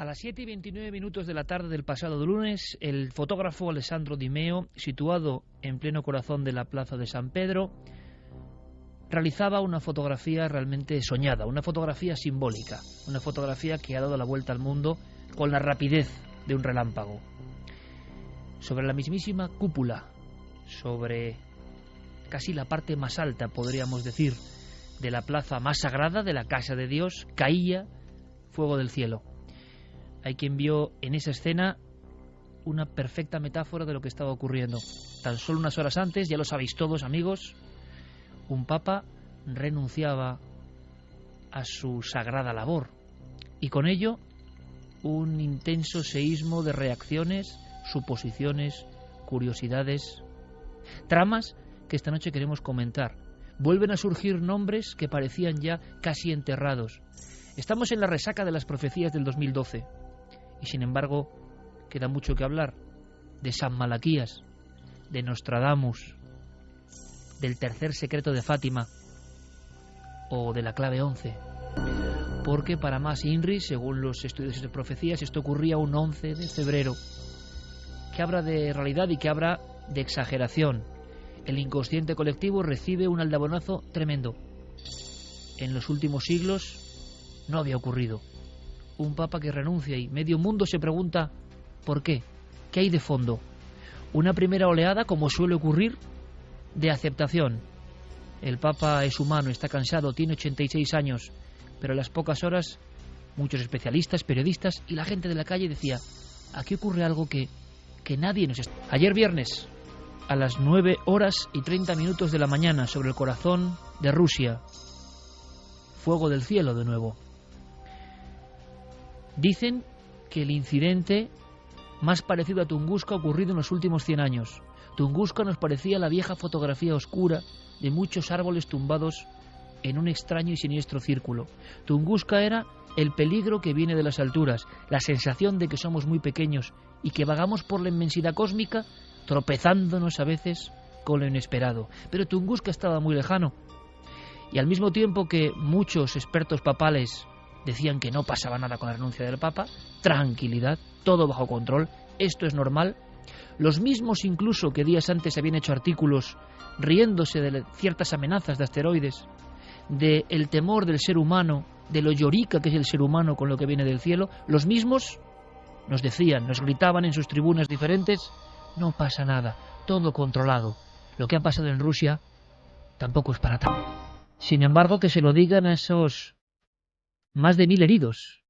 A las 7:29 de la tarde del pasado lunes, el fotógrafo Alessandro Di Meo, situado en pleno corazón de la plaza de San Pedro, realizaba una fotografía realmente soñada, una fotografía simbólica, una fotografía que ha dado la vuelta al mundo con la rapidez de un relámpago. Sobre la mismísima cúpula, sobre casi la parte más alta, podríamos decir, de la plaza más sagrada de la Casa de Dios, caía fuego del cielo. Hay quien vio en esa escena una perfecta metáfora de lo que estaba ocurriendo. Tan solo unas horas antes, ya lo sabéis todos, amigos, un papa renunciaba a su sagrada labor y con ello un intenso seísmo de reacciones, suposiciones, curiosidades, tramas que esta noche queremos comentar. Vuelven a surgir nombres que parecían ya casi enterrados. Estamos en la resaca de las profecías del 2012 y sin embargo queda mucho que hablar de San Malaquías, de Nostradamus, del tercer secreto de Fátima o de la clave 11. Porque para más INRI, según los estudios de profecías, esto ocurría un 11 de febrero. Que habla de realidad y que habla de exageración. El inconsciente colectivo recibe un aldabonazo tremendo. En los últimos siglos no había ocurrido. Un papa que renuncia y medio mundo se pregunta ¿por qué? ¿Qué hay de fondo? Una primera oleada, como suele ocurrir, de aceptación. El papa es humano, está cansado, tiene 86 años, pero a las pocas horas muchos especialistas, periodistas y la gente de la calle decía, aquí ocurre algo que nadie nos está. Ayer viernes, a las 9:30 de la mañana, sobre el corazón de Rusia, fuego del cielo de nuevo. Dicen que el incidente más parecido a Tunguska ha ocurrido en los últimos 100 años. Tunguska nos parecía la vieja fotografía oscura de muchos árboles tumbados en un extraño y siniestro círculo. Tunguska era el peligro que viene de las alturas, la sensación de que somos muy pequeños y que vagamos por la inmensidad cósmica, tropezándonos a veces con lo inesperado. Pero Tunguska estaba muy lejano. Y al mismo tiempo que muchos expertos papales decían que no pasaba nada con la renuncia del Papa, tranquilidad, todo bajo control, esto es normal. Los mismos incluso que días antes habían hecho artículos riéndose de ciertas amenazas de asteroides, del temor del ser humano, de lo llorica que es el ser humano con lo que viene del cielo, los mismos nos decían, nos gritaban en sus tribunas diferentes, no pasa nada, todo controlado. Lo que ha pasado en Rusia tampoco es para tanto. Sin embargo, que se lo digan a esos más de 1000 heridos.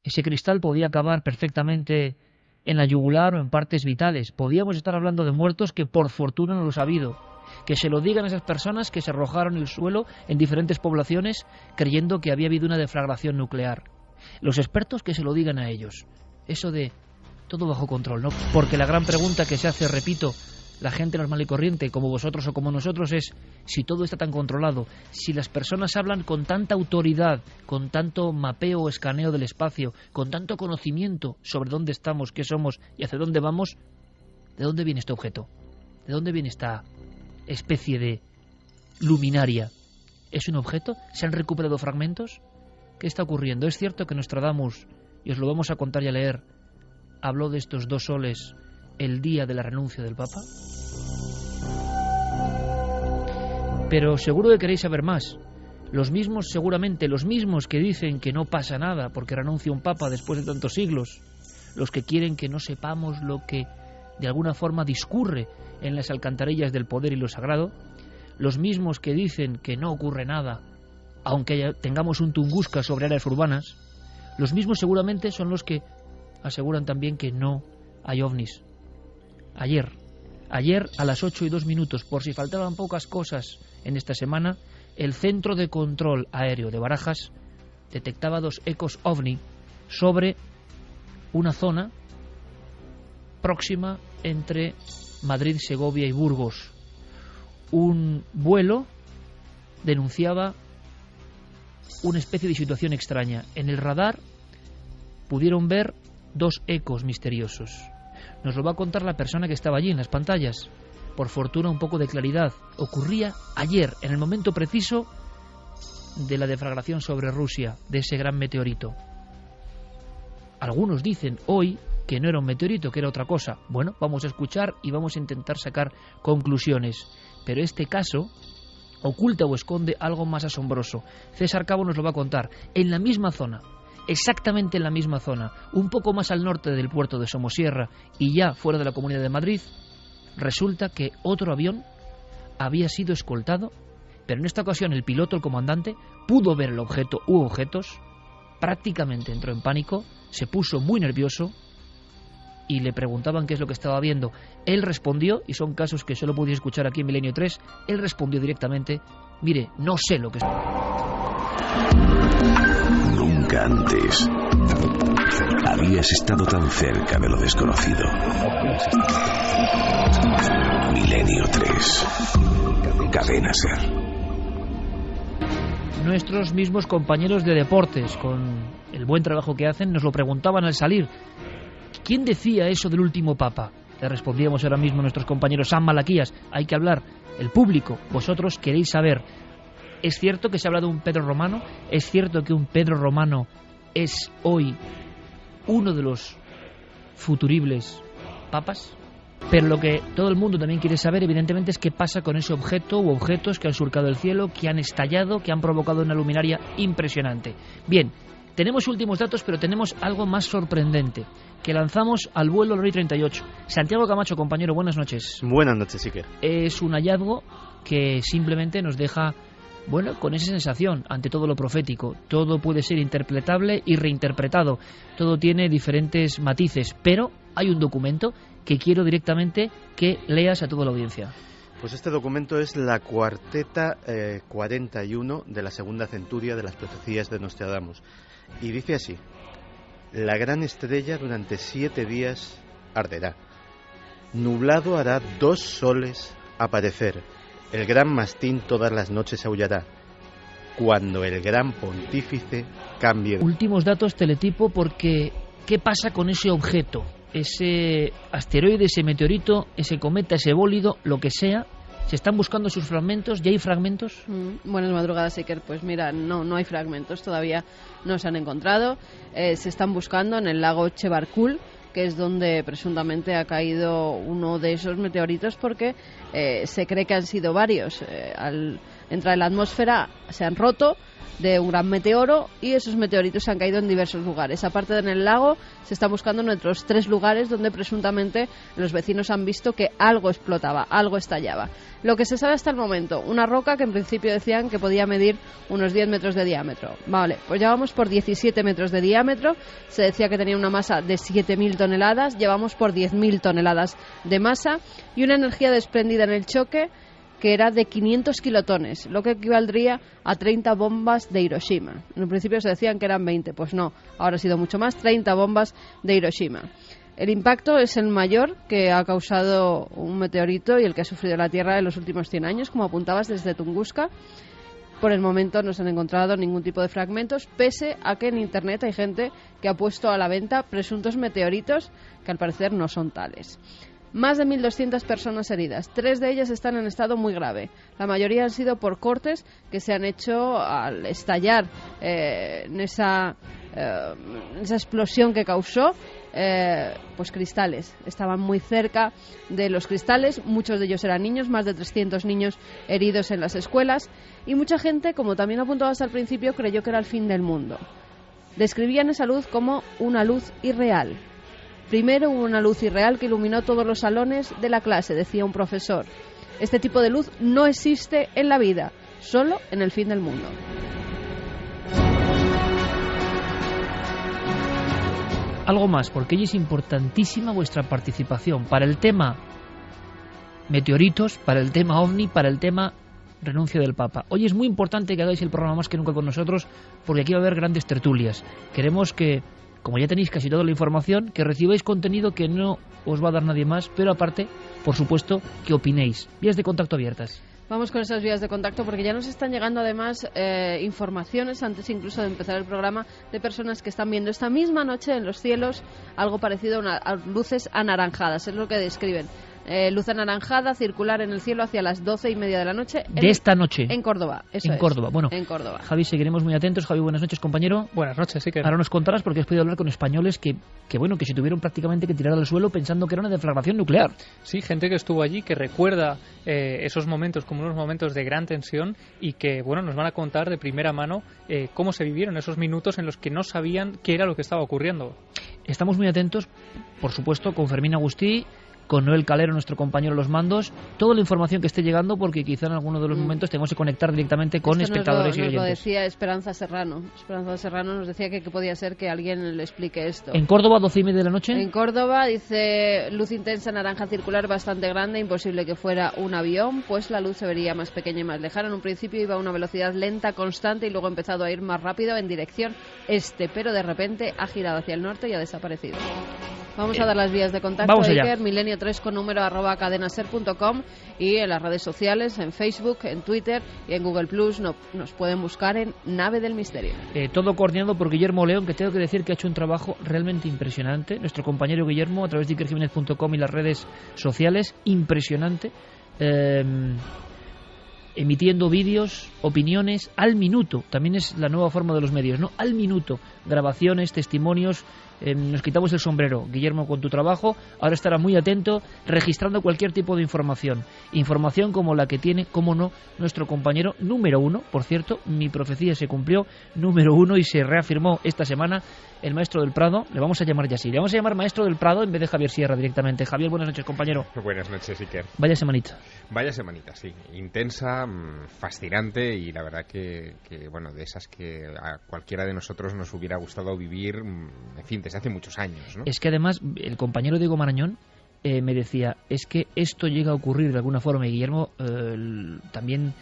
Ese cristal podía acabar perfectamente en la yugular o en partes vitales. Podíamos estar hablando de muertos que por fortuna no los ha habido. Que se lo digan a esas personas que se arrojaron al suelo en diferentes poblaciones creyendo que había habido una deflagración nuclear. Los expertos que se lo digan a ellos. Eso de todo bajo control, ¿no? Porque la gran pregunta que se hace, repito, la gente normal y corriente, como vosotros o como nosotros, es si todo está tan controlado, si las personas hablan con tanta autoridad, con tanto mapeo o escaneo del espacio, con tanto conocimiento sobre dónde estamos, qué somos y hacia dónde vamos, ¿de dónde viene este objeto? ¿De dónde viene esta especie de luminaria? ¿Es un objeto? ¿Se han recuperado fragmentos? ¿Qué está ocurriendo? Es cierto que Nostradamus, y os lo vamos a contar y a leer, habló de estos 2 soles el día de la renuncia del Papa. Pero seguro que queréis saber más. Los mismos, seguramente, los mismos que dicen que no pasa nada porque renuncia un Papa después de tantos siglos, los que quieren que no sepamos lo que de alguna forma discurre en las alcantarillas del poder y lo sagrado, los mismos que dicen que no ocurre nada aunque tengamos un Tunguska sobre áreas urbanas, los mismos seguramente son los que aseguran también que no hay ovnis. Ayer a las 8:02, por si faltaban pocas cosas en esta semana, el Centro de Control Aéreo de Barajas detectaba 2 ecos ovni sobre una zona próxima entre Madrid, Segovia y Burgos. Un vuelo denunciaba una especie de situación extraña. En el radar pudieron ver 2 ecos misteriosos. Nos lo va a contar la persona que estaba allí en las pantallas. Por fortuna, un poco de claridad. Ocurría ayer, en el momento preciso de la deflagración sobre Rusia, de ese gran meteorito. algunos dicen hoy que no era un meteorito, que era otra cosa. Bueno, vamos a escuchar y vamos a intentar sacar conclusiones. Pero este caso oculta o esconde algo más asombroso. César Cabo nos lo va a contar. En la misma zona, exactamente en la misma zona, un poco más al norte del puerto de Somosierra y ya fuera de la Comunidad de Madrid, resulta que otro avión había sido escoltado, pero en esta ocasión el piloto, el comandante, pudo ver el objeto u objetos, prácticamente entró en pánico, se puso muy nervioso y le preguntaban qué es lo que estaba viendo. Él respondió, y son casos que solo podéis escuchar aquí en Milenio 3, él respondió directamente: mire, no sé lo que es. Nunca antes habías estado tan cerca de lo desconocido. Milenio 3. Cadena SER. Nuestros mismos compañeros de deportes, con el buen trabajo que hacen, nos lo preguntaban al salir. ¿Quién decía eso del último papa? Le respondíamos ahora mismo a nuestros compañeros: San Malaquías. Hay que hablar, el público, vosotros queréis saber. ¿Es cierto que se habla de un Pedro Romano? ¿Es cierto que un Pedro Romano es hoy uno de los futuribles papas? Pero lo que todo el mundo también quiere saber, evidentemente, es qué pasa con ese objeto u objetos que han surcado el cielo, que han estallado, que han provocado una luminaria impresionante. Bien, tenemos últimos datos, pero tenemos algo más sorprendente, que lanzamos al vuelo Lori 38. Santiago Camacho, compañero, buenas noches. Buenas noches, Iker. Es un hallazgo que simplemente nos deja, bueno, con esa sensación ante todo lo profético. Todo puede ser interpretable y reinterpretado. Todo tiene diferentes matices, pero hay un documento que quiero directamente que leas a toda la audiencia. Pues este documento es la cuarteta 41 de la segunda centuria de las profecías de Nostradamus. Y dice así: la gran estrella durante 7 días arderá. Nublado hará 2 soles aparecer. El gran mastín todas las noches aullará. Cuando el gran pontífice cambie... Últimos datos, teletipo, porque ¿qué pasa con ese objeto? Ese asteroide, ese meteorito, ese cometa, ese bólido, lo que sea. ¿Se están buscando sus fragmentos? ¿Ya hay fragmentos? Buenas madrugadas, Iker. Pues mira, no hay fragmentos, todavía no se han encontrado. Se están buscando en el lago Chebarkul, que es donde presuntamente ha caído uno de esos meteoritos, porque se cree que han sido varios. Al entrar en la atmósfera se han roto de un gran meteoro y esos meteoritos han caído en diversos lugares. Aparte de en el lago, se está buscando en otros 3 lugares donde presuntamente los vecinos han visto que algo explotaba, algo estallaba. Lo que se sabe hasta el momento, una roca que en principio decían que podía medir unos 10 metros de diámetro. Vale, pues ya vamos por 17 metros de diámetro. Se decía que tenía una masa de 7.000 toneladas, llevamos por 10.000 toneladas de masa y una energía desprendida en el choque que era de 500 kilotones, lo que equivaldría a 30 bombas de Hiroshima. En un principio se decían que eran 20, pues no, ahora ha sido mucho más, 30 bombas de Hiroshima. El impacto es el mayor que ha causado un meteorito y el que ha sufrido la Tierra en los últimos 100 años, como apuntabas, desde Tunguska. Por el momento no se han encontrado ningún tipo de fragmentos, pese a que en Internet hay gente que ha puesto a la venta presuntos meteoritos que al parecer no son tales. Más de 1.200 personas heridas. 3 de ellas están en estado muy grave. La mayoría han sido por cortes que se han hecho al estallar en esa explosión que causó. Pues cristales. Estaban muy cerca de los cristales. Muchos de ellos eran niños. Más de 300 niños heridos en las escuelas. Y mucha gente, como también apuntabas al principio, creyó que era el fin del mundo. Describían esa luz como una luz irreal. Primero hubo una luz irreal que iluminó todos los salones de la clase, decía un profesor. Este tipo de luz no existe en la vida, solo en el fin del mundo. Algo más, porque hoy es importantísima vuestra participación para el tema meteoritos, para el tema OVNI, para el tema renuncia del Papa. Hoy es muy importante que hagáis el programa más que nunca con nosotros, porque aquí va a haber grandes tertulias. Queremos que, como ya tenéis casi toda la información, que recibáis contenido que no os va a dar nadie más, pero aparte, por supuesto, que opinéis. Vías de contacto abiertas. Vamos con esas vías de contacto porque ya nos están llegando además informaciones, antes incluso de empezar el programa, de personas que están viendo esta misma noche en los cielos algo parecido a luces anaranjadas, es lo que describen. Luz anaranjada, circular en el cielo hacia las 12:30 de la noche. De esta noche. En Córdoba, eso en es. Córdoba, bueno. En Córdoba. Javi, seguiremos muy atentos. Javi, buenas noches, compañero. Buenas noches, sí que... Ahora nos contarás porque has podido hablar con españoles que se tuvieron prácticamente que tirar al suelo pensando que era una deflagración nuclear. Sí, gente que estuvo allí, que recuerda esos momentos como unos momentos de gran tensión y que, bueno, nos van a contar de primera mano cómo se vivieron esos minutos en los que no sabían qué era lo que estaba ocurriendo. Estamos muy atentos, por supuesto, con Fermín Agustí, con Noel Calero, nuestro compañero de los mandos, toda la información que esté llegando, porque quizá en alguno de los momentos tenemos que conectar directamente con espectadores y oyentes. Nos lo decía Esperanza Serrano. Esperanza Serrano nos decía que podía ser que alguien le explique esto. ¿En Córdoba, 12:30 de la noche? En Córdoba, dice, luz intensa naranja circular bastante grande, imposible que fuera un avión, pues la luz se vería más pequeña y más lejana. En un principio iba a una velocidad lenta, constante, y luego ha empezado a ir más rápido en dirección este, pero de repente ha girado hacia el norte y ha desaparecido. Vamos a dar las vías de contacto, Iker, milenio3 con número @cadenaser.com, y en las redes sociales, en Facebook, en Twitter y en Google Plus nos pueden buscar en Nave del Misterio. Todo coordinado por Guillermo León, que tengo que decir que ha hecho un trabajo realmente impresionante. Nuestro compañero Guillermo, a través de ikerjimenez.com y las redes sociales, impresionante. Emitiendo vídeos, opiniones al minuto. También es la nueva forma de los medios, ¿no? Al minuto. Grabaciones, testimonios. Nos quitamos el sombrero, Guillermo, con tu trabajo. Ahora estará muy atento, registrando cualquier tipo de información. Información como la que tiene, cómo no, nuestro compañero número 1. Por cierto, mi profecía se cumplió, número 1, y se reafirmó esta semana, el maestro del Prado. Le vamos a llamar ya así. Le vamos a llamar maestro del Prado en vez de Javier Sierra directamente. Javier, buenas noches, compañero. Buenas noches, Iker. Vaya semanita. Vaya semanita, sí. Intensa, fascinante, y la verdad que bueno, de esas que a cualquiera de nosotros nos hubiera gustado vivir, en fin, desde hace muchos años, ¿no? Es que además el compañero Diego Marañón me decía, es que esto llega a ocurrir de alguna forma, y Guillermo también,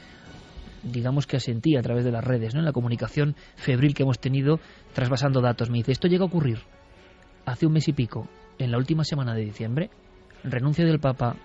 digamos que asentía a través de las redes, ¿no? En la comunicación febril que hemos tenido trasvasando datos. Me dice, esto llega a ocurrir hace un mes y pico, en la última semana de diciembre, renuncia del Papa,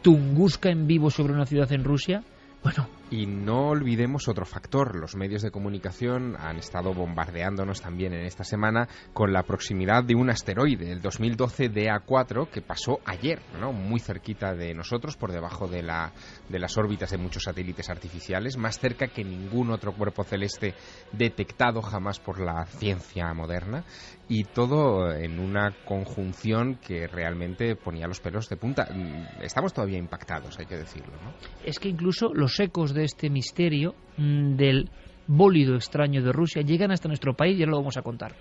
Tunguska en vivo sobre una ciudad en Rusia. Bueno. Y no olvidemos otro factor. Los medios de comunicación han estado bombardeándonos también en esta semana con la proximidad de un asteroide, el 2012 DA4, que pasó ayer, ¿no? Muy cerquita de nosotros, por debajo de las órbitas de muchos satélites artificiales, más cerca que ningún otro cuerpo celeste detectado jamás por la ciencia moderna, y todo en una conjunción que realmente ponía los pelos de punta. Estamos todavía impactados, hay que decirlo, ¿no? Es que incluso los ecos de este misterio del bólido extraño de Rusia llegan hasta nuestro país, y ahora lo vamos a contar.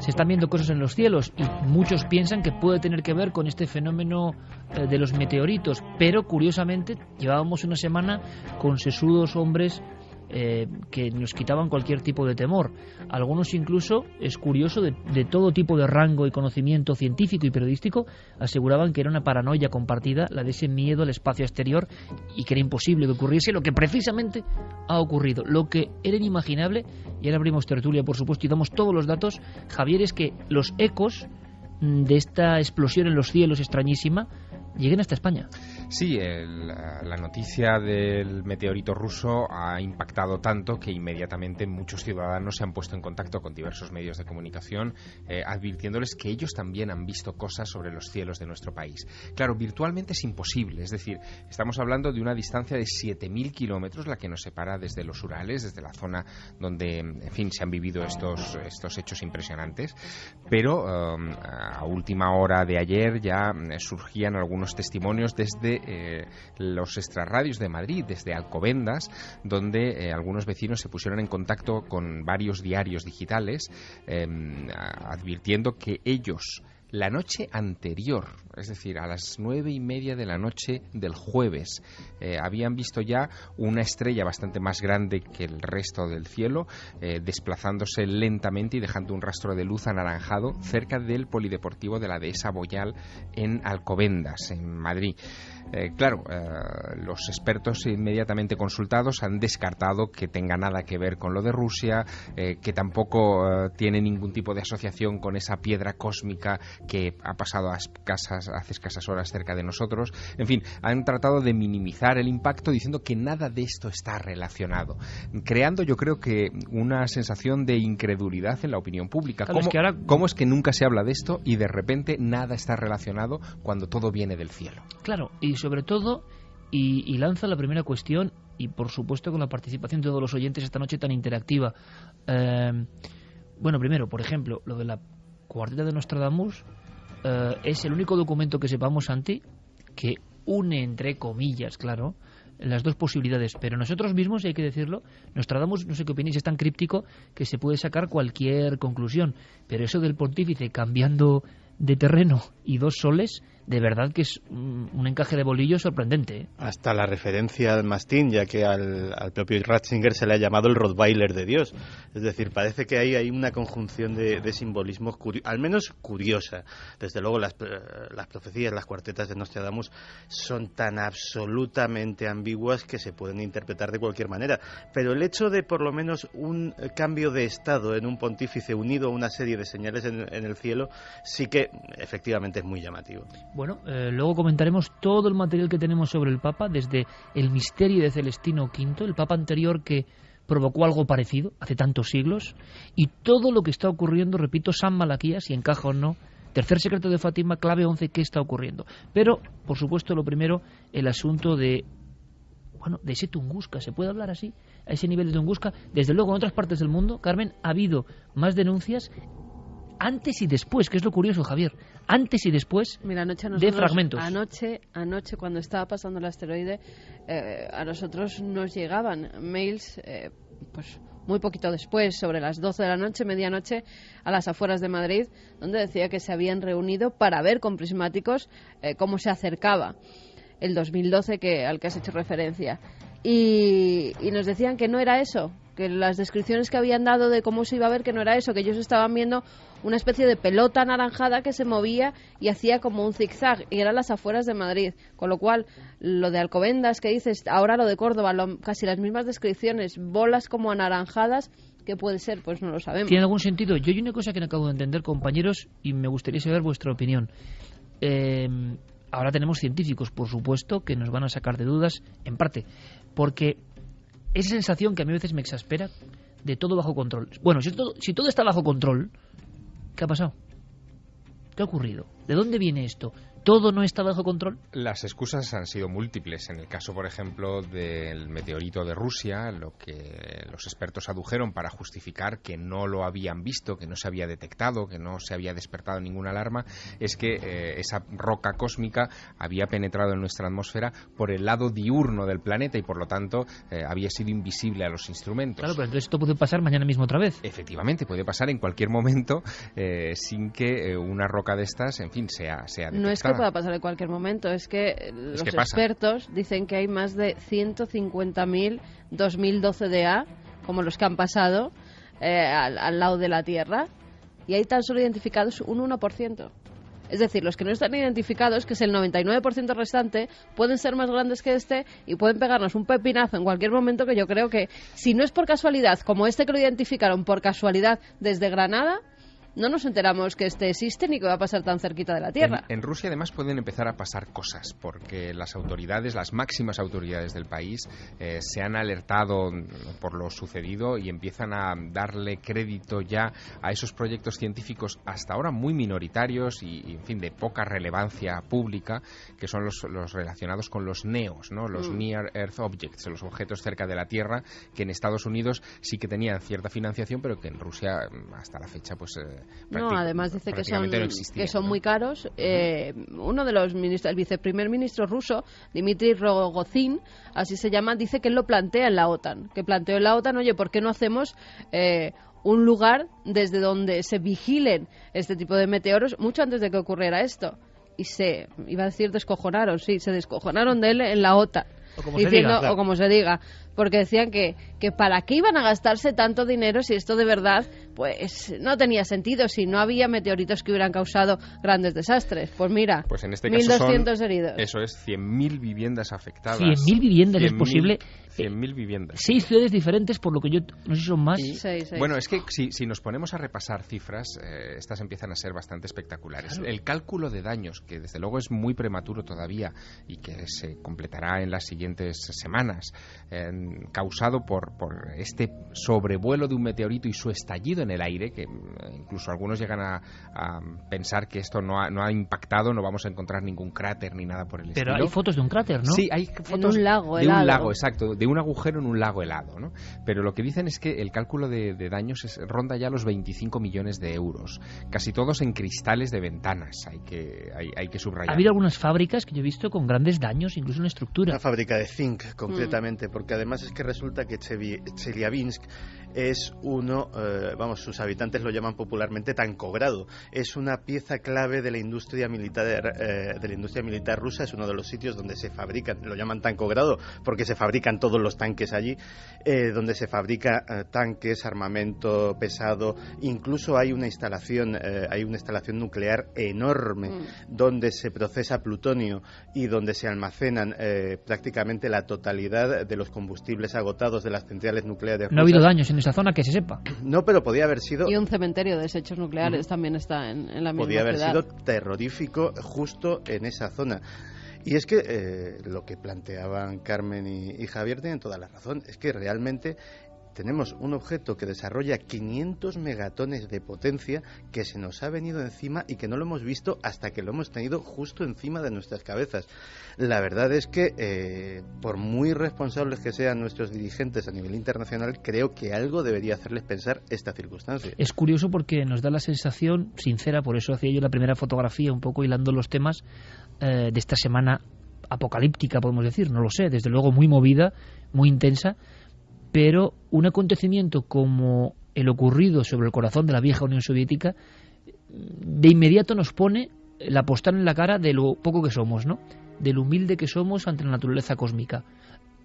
Se están viendo cosas en los cielos y muchos piensan que puede tener que ver con este fenómeno de los meteoritos, pero curiosamente llevábamos una semana con sesudos hombres que nos quitaban cualquier tipo de temor. Algunos incluso, es curioso, de todo tipo de rango y conocimiento científico y periodístico, aseguraban que era una paranoia compartida, la de ese miedo al espacio exterior, y que era imposible que ocurriese lo que precisamente ha ocurrido, lo que era inimaginable. Y ahora abrimos tertulia, por supuesto, y damos todos los datos. Javier, es que los ecos de esta explosión en los cielos extrañísima lleguen hasta España. Sí, la noticia del meteorito ruso ha impactado tanto que inmediatamente muchos ciudadanos se han puesto en contacto con diversos medios de comunicación, advirtiéndoles que ellos también han visto cosas sobre los cielos de nuestro país. Claro, virtualmente es imposible, es decir, estamos hablando de una distancia de 7.000 kilómetros la que nos separa desde los Urales, desde la zona donde, en fin, se han vivido estos hechos impresionantes, pero a última hora de ayer ya surgían algunos testimonios desde los extrarradios de Madrid, desde Alcobendas, donde algunos vecinos se pusieron en contacto con varios diarios digitales, advirtiendo que ellos, la noche anterior, es decir, a las 9:30 de la noche del jueves, habían visto ya una estrella bastante más grande que el resto del cielo, desplazándose lentamente y dejando un rastro de luz anaranjado cerca del polideportivo de la Dehesa Boyal en Alcobendas, en Madrid. Claro, los expertos inmediatamente consultados han descartado que tenga nada que ver con lo de Rusia, que tampoco tiene ningún tipo de asociación con esa piedra cósmica que ha pasado hace escasas horas cerca de nosotros. En fin, han tratado de minimizar el impacto diciendo que nada de esto está relacionado, creando, yo creo que, una sensación de incredulidad en la opinión pública. Claro, ¿Cómo es que nunca se habla de esto y de repente nada está relacionado cuando todo viene del cielo? Claro, y sobre todo, y lanza la primera cuestión, y por supuesto con la participación de todos los oyentes esta noche tan interactiva. Bueno, primero, por ejemplo, lo de la cuarteta de Nostradamus es el único documento que sepamos, Santi, que une, entre comillas, claro, las dos posibilidades, pero nosotros mismos, hay que decirlo, Nostradamus, no sé qué opináis, es tan críptico que se puede sacar cualquier conclusión, pero eso del pontífice cambiando de terreno y 2 soles, de verdad que es un encaje de bolillo sorprendente, ¿eh? Hasta la referencia al mastín, ya que al propio Ratzinger se le ha llamado el Rottweiler de Dios. Es decir, parece que hay una conjunción de simbolismos, al menos curiosa. Desde luego las profecías, las cuartetas de Nostradamus son tan absolutamente ambiguas que se pueden interpretar de cualquier manera. Pero el hecho de por lo menos un cambio de estado en un pontífice unido a una serie de señales en el cielo, sí que efectivamente es muy llamativo. Bueno, luego comentaremos todo el material que tenemos sobre el Papa, desde el misterio de Celestino V, el Papa anterior que provocó algo parecido hace tantos siglos, y todo lo que está ocurriendo, repito, San Malaquías, si encaja o no, tercer secreto de Fátima, clave 11, ¿qué está ocurriendo? Pero, por supuesto, lo primero, el asunto de ese Tunguska, ¿se puede hablar así? A ese nivel de Tunguska. Desde luego, en otras partes del mundo, Carmen, ha habido más denuncias antes y después, que es lo curioso, Javier, antes y después. Mira, de fragmentos. Anoche cuando estaba pasando el asteroide, a nosotros nos llegaban mails, pues muy poquito después, sobre las 12 de la noche, medianoche, a las afueras de Madrid, donde decía que se habían reunido para ver con prismáticos cómo se acercaba el 2012 al que has hecho referencia. Y nos decían que no era eso, que las descripciones que habían dado de cómo se iba a ver, que no era eso, que ellos estaban viendo una especie de pelota anaranjada que se movía y hacía como un zigzag, y eran las afueras de Madrid, con lo cual lo de Alcobendas que dices, ahora lo de Córdoba, casi las mismas descripciones, bolas como anaranjadas, ¿qué puede ser? Pues no lo sabemos. ¿Tiene algún sentido? Yo hay una cosa que no acabo de entender, compañeros, y me gustaría saber vuestra opinión. Ahora tenemos científicos, por supuesto, que nos van a sacar de dudas, en parte, porque esa sensación que a mí a veces me exaspera de todo bajo control. Bueno, si todo está bajo control, ¿qué ha pasado? ¿Qué ha ocurrido? ¿De dónde viene esto? ¿Todo no está bajo control? Las excusas han sido múltiples. En el caso, por ejemplo, del meteorito de Rusia, lo que los expertos adujeron para justificar que no lo habían visto, que no se había detectado, que no se había despertado ninguna alarma, es que esa roca cósmica había penetrado en nuestra atmósfera por el lado diurno del planeta y, por lo tanto, había sido invisible a los instrumentos. Claro, pero entonces esto puede pasar mañana mismo otra vez. Efectivamente, puede pasar en cualquier momento sin que una roca de estas, en fin, sea detectada. No es que pueda pasar en cualquier momento, es que los expertos dicen que hay más de 150.000 2012 DA, como los que han pasado al lado de la Tierra, y hay tan solo identificados un 1%. Es decir, los que no están identificados, que es el 99% restante, pueden ser más grandes que este y pueden pegarnos un pepinazo en cualquier momento, que yo creo que, si no es por casualidad, como este que lo identificaron por casualidad desde Granada, no nos enteramos que este existe ni que va a pasar tan cerquita de la Tierra. En Rusia, además, pueden empezar a pasar cosas, porque las autoridades, las máximas autoridades del país, se han alertado por lo sucedido y empiezan a darle crédito ya a esos proyectos científicos hasta ahora muy minoritarios y en fin, de poca relevancia pública, que son los relacionados con los NEOs, ¿no? Los Near Earth Objects, los objetos cerca de la Tierra, que en Estados Unidos sí que tenían cierta financiación, pero que en Rusia, hasta la fecha, pues no, además dice que son ¿no? muy caros. Uno de los ministros, el viceprimer ministro ruso, Dmitry Rogozin, así se llama, dice que él lo plantea en la OTAN. Que planteó en la OTAN, oye, ¿por qué no hacemos un lugar desde donde se vigilen este tipo de meteoros mucho antes de que ocurriera esto? Y se descojonaron de él en la OTAN. O como se diga, porque decían que para qué iban a gastarse tanto dinero si esto de verdad pues no tenía sentido si no había meteoritos que hubieran causado grandes desastres. Pues mira, pues en este caso 1.200 heridos. Eso es, 100.000 viviendas afectadas. 100.000 viviendas es posible. 100.000 viviendas. 6 ciudades diferentes, por lo que yo no sé si son más. Seis. Bueno, es que si nos ponemos a repasar cifras, estas empiezan a ser bastante espectaculares. Claro. El cálculo de daños, que desde luego es muy prematuro todavía y que se completará en las siguientes semanas, causado por este sobrevuelo de un meteorito y su estallido en el aire, que incluso algunos llegan a pensar que esto no ha impactado, no vamos a encontrar ningún cráter ni nada por el estilo. Pero hay fotos de un cráter, ¿no? Sí, hay fotos de un lago helado. Un lago, exacto, de un agujero en un lago helado, ¿no? Pero lo que dicen es que el cálculo de daños ronda ya los 25 millones de euros, casi todos en cristales de ventanas, hay que subrayar. Ha habido algunas fábricas que yo he visto con grandes daños, incluso en estructura. Una fábrica de zinc, concretamente, porque además es que resulta que Chelyabinsk es uno, sus habitantes lo llaman popularmente Tankogrado. Es una pieza clave de la industria militar rusa. Es uno de los sitios donde se fabrican, lo llaman Tankogrado porque se fabrican todos los tanques allí, donde se fabrica tanques, armamento pesado. Incluso hay una instalación nuclear enorme donde se procesa plutonio y donde se almacenan prácticamente la totalidad de los combustibles agotados de las centrales nucleares rusas. No ha habido daños en esa zona que se sepa. No, pero podía haber sido... Y un cementerio de desechos nucleares también está en la misma podía haber ciudad. sido terrorífico justo en esa zona. Y es que lo que planteaban Carmen y Javier tienen toda la razón. Es que realmente tenemos un objeto que desarrolla 500 megatones de potencia que se nos ha venido encima y que no lo hemos visto hasta que lo hemos tenido justo encima de nuestras cabezas. La verdad es que, por muy responsables que sean nuestros dirigentes a nivel internacional, creo que algo debería hacerles pensar esta circunstancia. Es curioso porque nos da la sensación sincera, por eso hacía yo la primera fotografía, un poco hilando los temas de esta semana apocalíptica, podemos decir, no lo sé, desde luego muy movida, muy intensa, pero un acontecimiento como el ocurrido sobre el corazón de la vieja Unión Soviética de inmediato nos pone la postal en la cara de lo poco que somos, ¿no? De lo humilde que somos ante la naturaleza cósmica,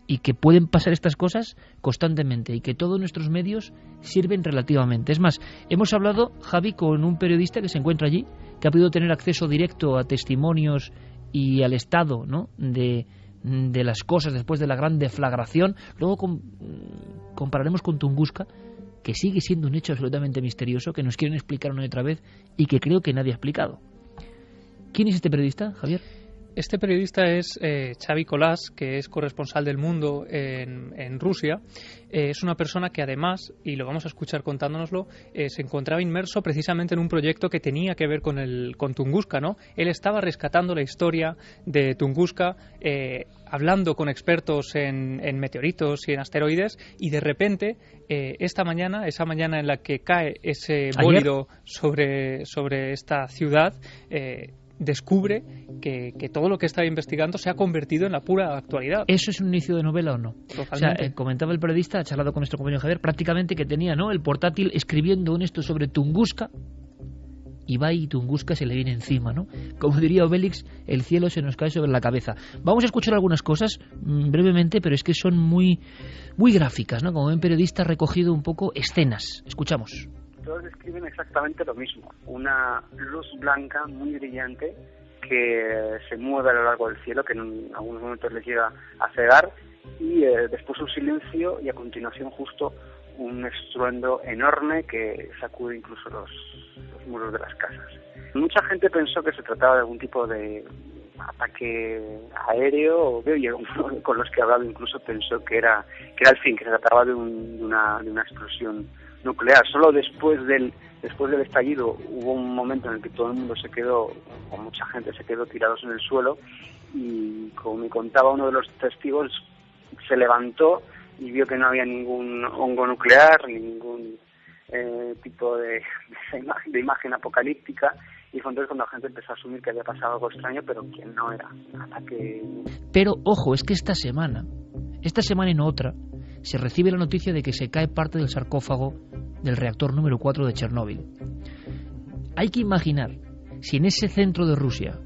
y que pueden pasar estas cosas constantemente y que todos nuestros medios sirven relativamente. Es más, hemos hablado, Javi, con un periodista que se encuentra allí, que ha podido tener acceso directo a testimonios y al estado, ¿no?, de las cosas después de la gran deflagración. Luego compararemos con Tunguska, que sigue siendo un hecho absolutamente misterioso, que nos quieren explicar una y otra vez y que creo que nadie ha explicado. ¿Quién es este periodista, Javier? Este periodista es Xavi Colás, que es corresponsal del Mundo en Rusia. Es una persona que además, y lo vamos a escuchar contándonoslo, se encontraba inmerso precisamente en un proyecto que tenía que ver con Tunguska, ¿no? Él estaba rescatando la historia de Tunguska, hablando con expertos en meteoritos y en asteroides, y de repente, esa mañana en la que cae ese bólido sobre esta ciudad, descubre que todo lo que estaba investigando se ha convertido en la pura actualidad. ¿Eso es un inicio de novela o no? Totalmente. O sea, comentaba el periodista, ha charlado con nuestro compañero Javier, prácticamente que tenía, ¿no?, el portátil escribiendo en esto sobre Tunguska, y va y Tunguska se le viene encima, ¿no? Como diría Obélix, el cielo se nos cae sobre la cabeza. Vamos a escuchar algunas cosas brevemente, pero es que son muy, muy gráficas, ¿no? Como ven, periodista ha recogido un poco escenas. Escuchamos. Todos describen exactamente lo mismo, una luz blanca muy brillante que se mueve a lo largo del cielo, que en algunos momentos les llega a cegar, y después un silencio y a continuación justo un estruendo enorme que sacude incluso los muros de las casas. Mucha gente pensó que se trataba de algún tipo de ataque aéreo, y uno con los que he hablado incluso pensó que era el fin, que se trataba de una explosión nuclear. Solo después del estallido hubo un momento en el que todo el mundo se quedó, o mucha gente se quedó tirados en el suelo, y como me contaba uno de los testigos, se levantó y vio que no había ningún hongo nuclear, ningún tipo de imagen apocalíptica, y fue entonces cuando la gente empezó a asumir que había pasado algo extraño, pero que no era un ataque. Pero ojo, es que esta semana y no otra, se recibe la noticia de que se cae parte del sarcófago del reactor número 4 de Chernóbil. Hay que imaginar, si en ese centro de Rusia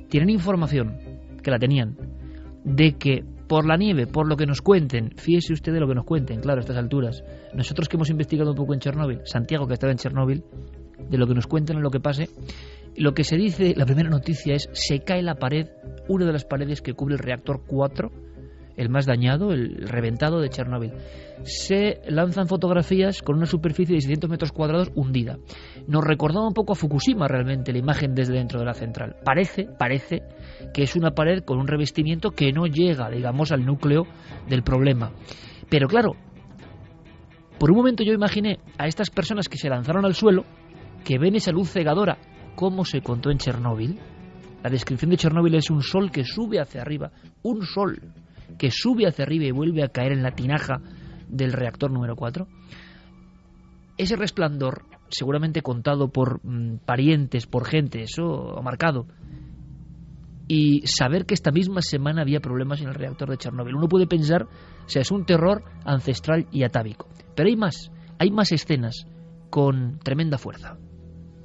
tienen información, que la tenían, de que por la nieve, por lo que nos cuenten. Fíjese usted de lo que nos cuenten, claro, a estas alturas. Nosotros que hemos investigado un poco en Chernóbil, Santiago que estaba en Chernóbil, de lo que nos cuenten o lo que pase, lo que se dice, la primera noticia es: se cae la pared, una de las paredes que cubre el reactor 4, el más dañado, el reventado de Chernóbil. Se lanzan fotografías con una superficie de 600 metros cuadrados hundida. Nos recordaba un poco a Fukushima realmente la imagen desde dentro de la central. Parece que es una pared con un revestimiento que no llega, digamos, al núcleo del problema. Pero claro, por un momento yo imaginé a estas personas que se lanzaron al suelo, que ven esa luz cegadora, como se contó en Chernóbil. La descripción de Chernóbil es un sol que sube hacia arriba, un sol que sube hacia arriba y vuelve a caer en la tinaja del reactor número 4. Ese resplandor, seguramente contado por parientes, por gente, eso marcado. Y saber que esta misma semana había problemas en el reactor de Chernóbil. Uno puede pensar, o sea, es un terror ancestral y atávico. Pero hay más escenas con tremenda fuerza.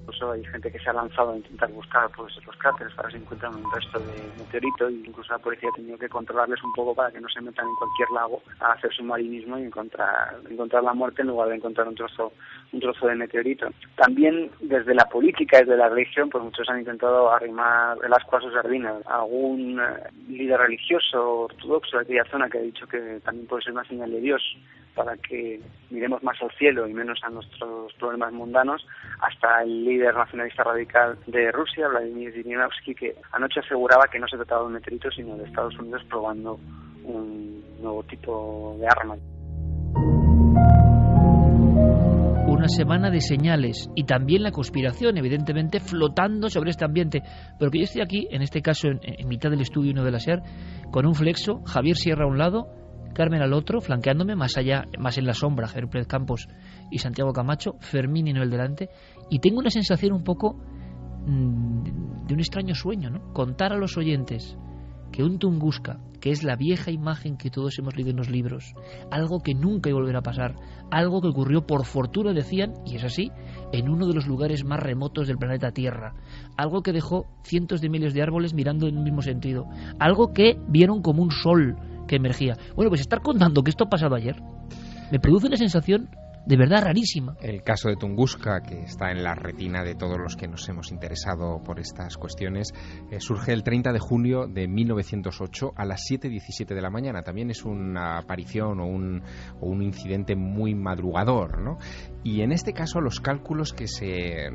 Incluso hay gente que se ha lanzado a intentar buscar pues los cráteres para ver si encuentran un resto de meteorito, e incluso la policía ha tenido que controlarles un poco para que no se metan en cualquier lago a hacer submarinismo y encontrar la muerte en lugar de encontrar un trozo de meteorito. También desde la política, desde la religión, pues muchos han intentado arrimar el ascua a sus sardinas. Algún líder religioso ortodoxo de aquella zona que ha dicho que también puede ser una señal de Dios para que miremos más al cielo y menos a nuestros problemas mundanos, hasta el líder nacionalista radical de Rusia, Vladimir Zhirinovsky, que anoche aseguraba que no se trataba de un meteorito, sino de Estados Unidos probando un nuevo tipo de arma. Una semana de señales y también la conspiración, evidentemente, flotando sobre este ambiente. Pero que yo estoy aquí, en este caso, en mitad del estudio 1 de la SER, con un flexo, Javier Sierra a un lado, Carmen al otro, flanqueándome, más allá, más en la sombra, Javier Pérez Campos y Santiago Camacho, Fermín y Noel delante, y tengo una sensación un poco de un extraño sueño, ¿no? Contar a los oyentes que un Tunguska, que es la vieja imagen que todos hemos leído en los libros, algo que nunca iba a volver a pasar, algo que ocurrió por fortuna, decían, y es así, en uno de los lugares más remotos del planeta Tierra, algo que dejó cientos de miles de árboles mirando en el mismo sentido, algo que vieron como un sol que emergía. Bueno, pues estar contando que esto ha pasado ayer me produce una sensación de verdad rarísima. El caso de Tunguska, que está en la retina de todos los que nos hemos interesado por estas cuestiones, surge el 30 de junio de 1908 a las 7:17 de la mañana. También es una aparición o un incidente muy madrugador, ¿no? Y en este caso los cálculos que se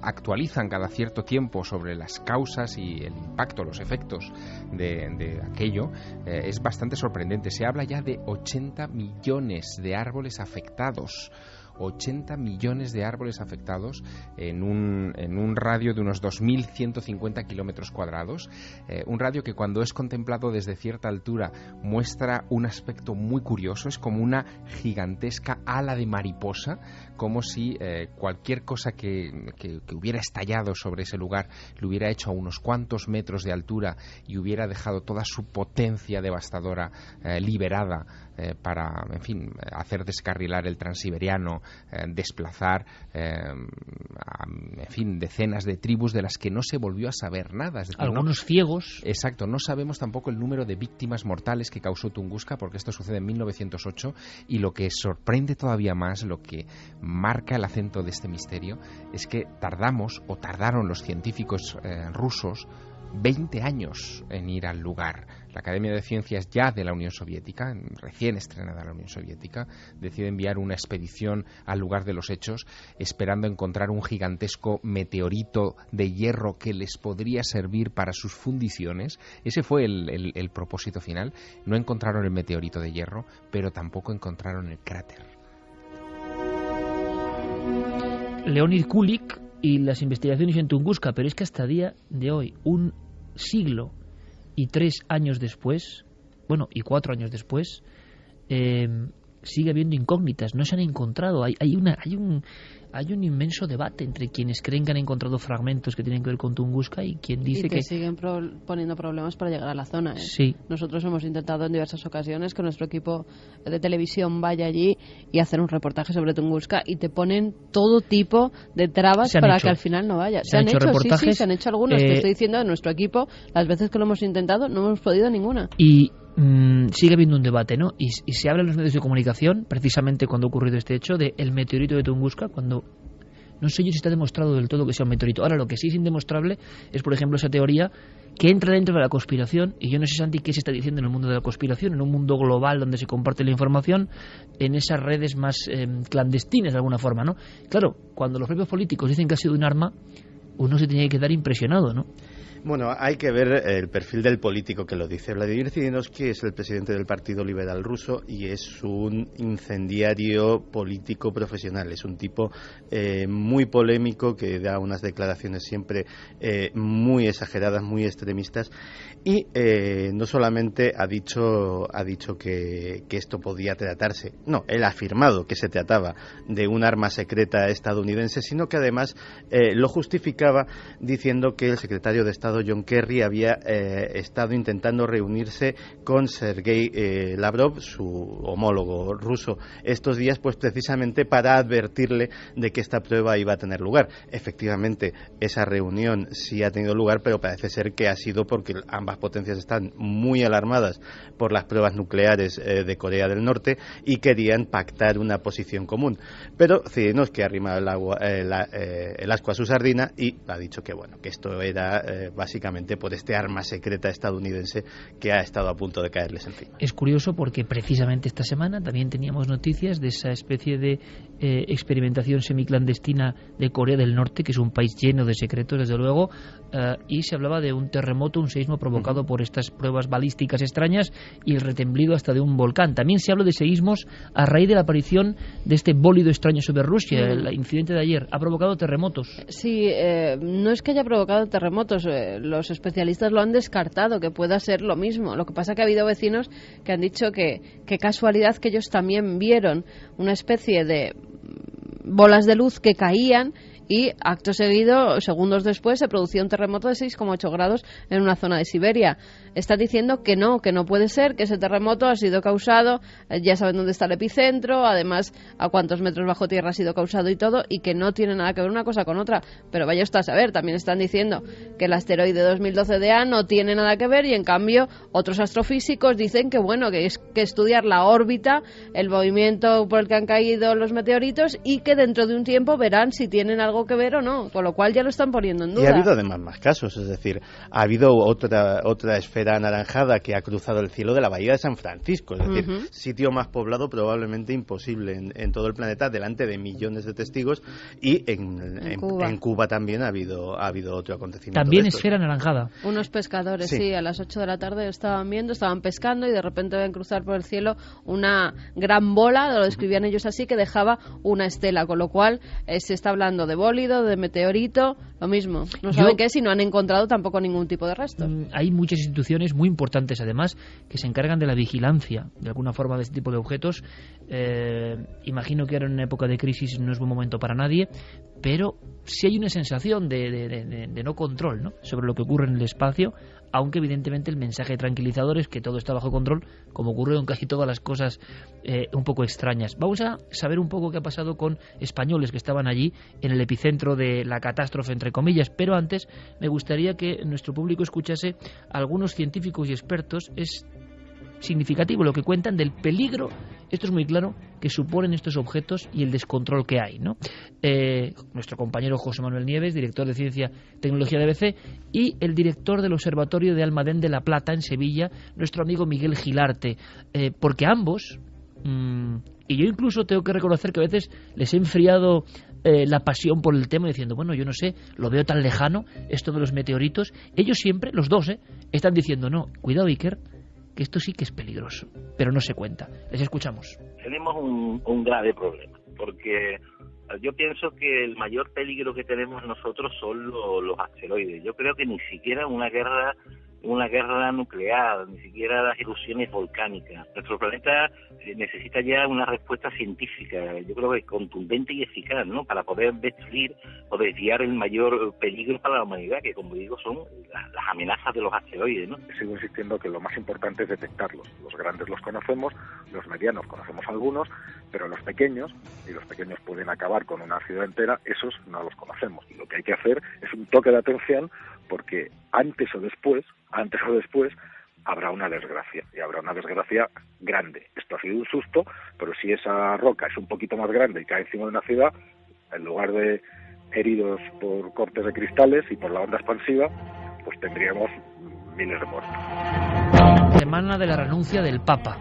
actualizan cada cierto tiempo sobre las causas y el impacto, los efectos de aquello, es bastante sorprendente. Se habla ya de 80 millones de árboles afectados. 80 millones de árboles afectados en un radio de unos 2.150 kilómetros cuadrados, un radio que cuando es contemplado desde cierta altura muestra un aspecto muy curioso, es como una gigantesca ala de mariposa, como si cualquier cosa que hubiera estallado sobre ese lugar lo hubiera hecho a unos cuantos metros de altura y hubiera dejado toda su potencia devastadora liberada para, en fin, hacer descarrilar el transiberiano, desplazar, en fin, decenas de tribus de las que no se volvió a saber nada. Es decir, algunos ciegos. Exacto, no sabemos tampoco el número de víctimas mortales que causó Tunguska, porque esto sucede en 1908, y lo que sorprende todavía más, lo que marca el acento de este misterio, es que tardaron los científicos rusos 20 años en ir al lugar. La Academia de Ciencias ya de la Unión Soviética, recién estrenada la Unión Soviética, decide enviar una expedición al lugar de los hechos, esperando encontrar un gigantesco meteorito de hierro que les podría servir para sus fundiciones. Ese fue el propósito final. No encontraron el meteorito de hierro, pero tampoco encontraron el cráter. Leonid Kulik y las investigaciones en Tunguska, pero es que hasta día de hoy, un siglo y 3 años después, bueno, y 4 años después, sigue habiendo incógnitas, no se han encontrado, hay hay un inmenso debate entre quienes creen que han encontrado fragmentos que tienen que ver con Tunguska y quien dice que siguen poniendo problemas para llegar a la zona. Sí. Nosotros hemos intentado en diversas ocasiones que nuestro equipo de televisión vaya allí y hacer un reportaje sobre Tunguska, y te ponen todo tipo de trabas para que al final no vaya. Se han hecho reportajes, sí, se han hecho algunos. Te estoy diciendo, de nuestro equipo, las veces que lo hemos intentado no hemos podido ninguna. Y sigue habiendo un debate, ¿no? Y se habla en los medios de comunicación, precisamente cuando ha ocurrido este hecho, de el meteorito de Tunguska, cuando no sé yo si está demostrado del todo que sea un meteorito. Ahora, lo que sí es indemostrable es, por ejemplo, esa teoría que entra dentro de la conspiración, y yo no sé, Santi, qué se está diciendo en el mundo de la conspiración, en un mundo global donde se comparte la información, en esas redes más clandestinas de alguna forma, ¿no? Claro, cuando los propios políticos dicen que ha sido un arma, uno se tenía que quedar impresionado, ¿no? Bueno, hay que ver el perfil del político que lo dice. Vladimir Zhirinovsky es el presidente del Partido Liberal Ruso y es un incendiario político profesional. Es un tipo muy polémico que da unas declaraciones siempre muy exageradas, muy extremistas, y no solamente ha dicho que esto podía tratarse, no, él ha afirmado que se trataba de un arma secreta estadounidense, sino que además lo justificaba diciendo que el secretario de Estado John Kerry había estado intentando reunirse con Sergei Lavrov, su homólogo ruso, estos días, pues precisamente para advertirle de que esta prueba iba a tener lugar. Efectivamente, esa reunión sí ha tenido lugar, pero parece ser que ha sido porque ambas potencias están muy alarmadas por las pruebas nucleares de Corea del Norte y querían pactar una posición común. Pero Zhirinovsky ha arrimado el ascua a su sardina y ha dicho que bueno, que esto era básicamente por este arma secreta estadounidense que ha estado a punto de caerles encima. Es curioso porque precisamente esta semana también teníamos noticias de esa especie de experimentación semiclandestina de Corea del Norte, que es un país lleno de secretos, desde luego, y se hablaba de un terremoto, un seísmo provocado por estas pruebas balísticas extrañas y el retemblido hasta de un volcán. También se habla de seísmos a raíz de la aparición de este bólido extraño sobre Rusia. El incidente de ayer ha provocado terremotos. Sí, no es que haya provocado terremotos, los especialistas lo han descartado, que pueda ser lo mismo. Lo que pasa que ha habido vecinos que han dicho que casualidad que ellos también vieron una especie de bolas de luz que caían y acto seguido, segundos después, se producía un terremoto de 6,8 grados en una zona de Siberia. Está diciendo que no puede ser, que ese terremoto ha sido causado, ya saben dónde está el epicentro, además a cuántos metros bajo tierra ha sido causado y todo, y que no tiene nada que ver una cosa con otra. Pero vaya usted a saber, también están diciendo que el asteroide 2012DA no tiene nada que ver, y en cambio otros astrofísicos dicen que bueno, que es que estudiar la órbita, el movimiento por el que han caído los meteoritos, y que dentro de un tiempo verán si tienen algo que ver o no, con lo cual ya lo están poniendo en duda. Y ha habido además más casos, es decir, ha habido otra esfera anaranjada que ha cruzado el cielo de la bahía de San Francisco, es decir, sitio más poblado probablemente imposible en todo el planeta, delante de millones de testigos, y en Cuba también ha habido otro acontecimiento. También esfera anaranjada. Unos pescadores, sí, a las 8 de la tarde estaban pescando y de repente ven cruzar por el cielo una gran bola, lo describían ellos así, que dejaba una estela, con lo cual se está hablando de bólido, de meteorito, lo mismo. No saben qué es y no han encontrado tampoco ningún tipo de restos. Hay muchas instituciones muy importantes, además, que se encargan de la vigilancia, de alguna forma, de este tipo de objetos. Imagino que ahora en una época de crisis no es buen momento para nadie, pero sí hay una sensación de no control, ¿no?, sobre lo que ocurre en el espacio, aunque evidentemente el mensaje tranquilizador es que todo está bajo control, como ocurre con casi todas las cosas un poco extrañas. Vamos a saber un poco qué ha pasado con españoles que estaban allí en el epicentro de la catástrofe, entre comillas, pero antes me gustaría que nuestro público escuchase a algunos científicos y expertos. Es significativo lo que cuentan del peligro, esto es muy claro, que suponen estos objetos y el descontrol que hay, ¿no? Nuestro compañero José Manuel Nieves, director de Ciencia y Tecnología de ABC, y el director del Observatorio de Almadén de la Plata, en Sevilla, nuestro amigo Miguel Gilarte, porque ambos, y yo incluso tengo que reconocer que a veces les he enfriado la pasión por el tema, diciendo, bueno, yo no sé, lo veo tan lejano, esto de los meteoritos. Ellos siempre, los dos, están diciendo, no, cuidado, Iker, que esto sí que es peligroso, pero no se cuenta. Les escuchamos. Tenemos un grave problema, porque yo pienso que el mayor peligro que tenemos nosotros son los asteroides. Yo creo que ni siquiera una guerra una guerra nuclear, ni siquiera las erupciones volcánicas. Nuestro planeta necesita ya una respuesta científica, yo creo que contundente y eficaz, ¿no? Para poder destruir o desviar el mayor peligro para la humanidad, que como digo son las amenazas de los asteroides, ¿no? Sigo insistiendo que lo más importante es detectarlos. Los grandes los conocemos, los medianos conocemos algunos, pero los pequeños, y los pequeños pueden acabar con una ciudad entera, esos no los conocemos. Y lo que hay que hacer es un toque de atención, porque antes o después habrá una desgracia, y habrá una desgracia grande. Esto ha sido un susto, pero si esa roca es un poquito más grande y cae encima de una ciudad, en lugar de heridos por cortes de cristales y por la onda expansiva, pues tendríamos miles de muertos. Semana de la renuncia del Papa.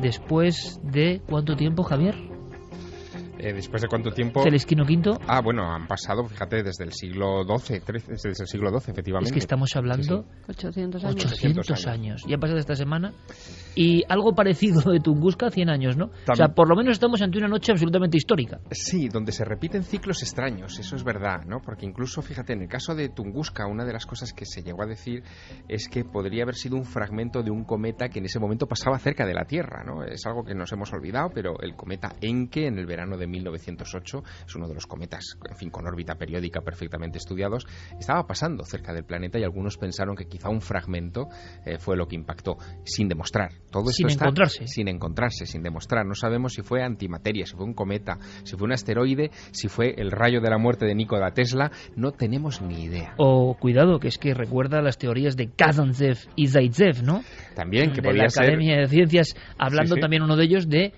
Después de ¿cuánto tiempo, Javier? ¿Después de cuánto tiempo? Celestino V. Ah, bueno, han pasado, fíjate, desde el siglo XII, desde el siglo XII, efectivamente. Es que estamos hablando... Sí. 800 años. 800 años. Ya ha pasado esta semana. Y algo parecido de Tunguska, 100 años, ¿no? O sea, por lo menos estamos ante una noche absolutamente histórica. Sí, donde se repiten ciclos extraños, eso es verdad, ¿no? Porque incluso, fíjate, en el caso de Tunguska, una de las cosas que se llegó a decir es que podría haber sido un fragmento de un cometa que en ese momento pasaba cerca de la Tierra, ¿no? Es algo que nos hemos olvidado, pero el cometa Encke, en el verano de 1908, es uno de los cometas, en fin, con órbita periódica perfectamente estudiados, estaba pasando cerca del planeta y algunos pensaron que quizá un fragmento fue lo que impactó, sin demostrar. Todo esto está sin encontrarse, sin demostrar. No sabemos si fue antimateria, si fue un cometa, si fue un asteroide, si fue el rayo de la muerte de Nikola Tesla. No tenemos ni idea. O cuidado, que es que recuerda las teorías de Kazantsev y Zaitsev, ¿no? También, que de podía la ser... Academia de Ciencias, hablando también uno de ellos de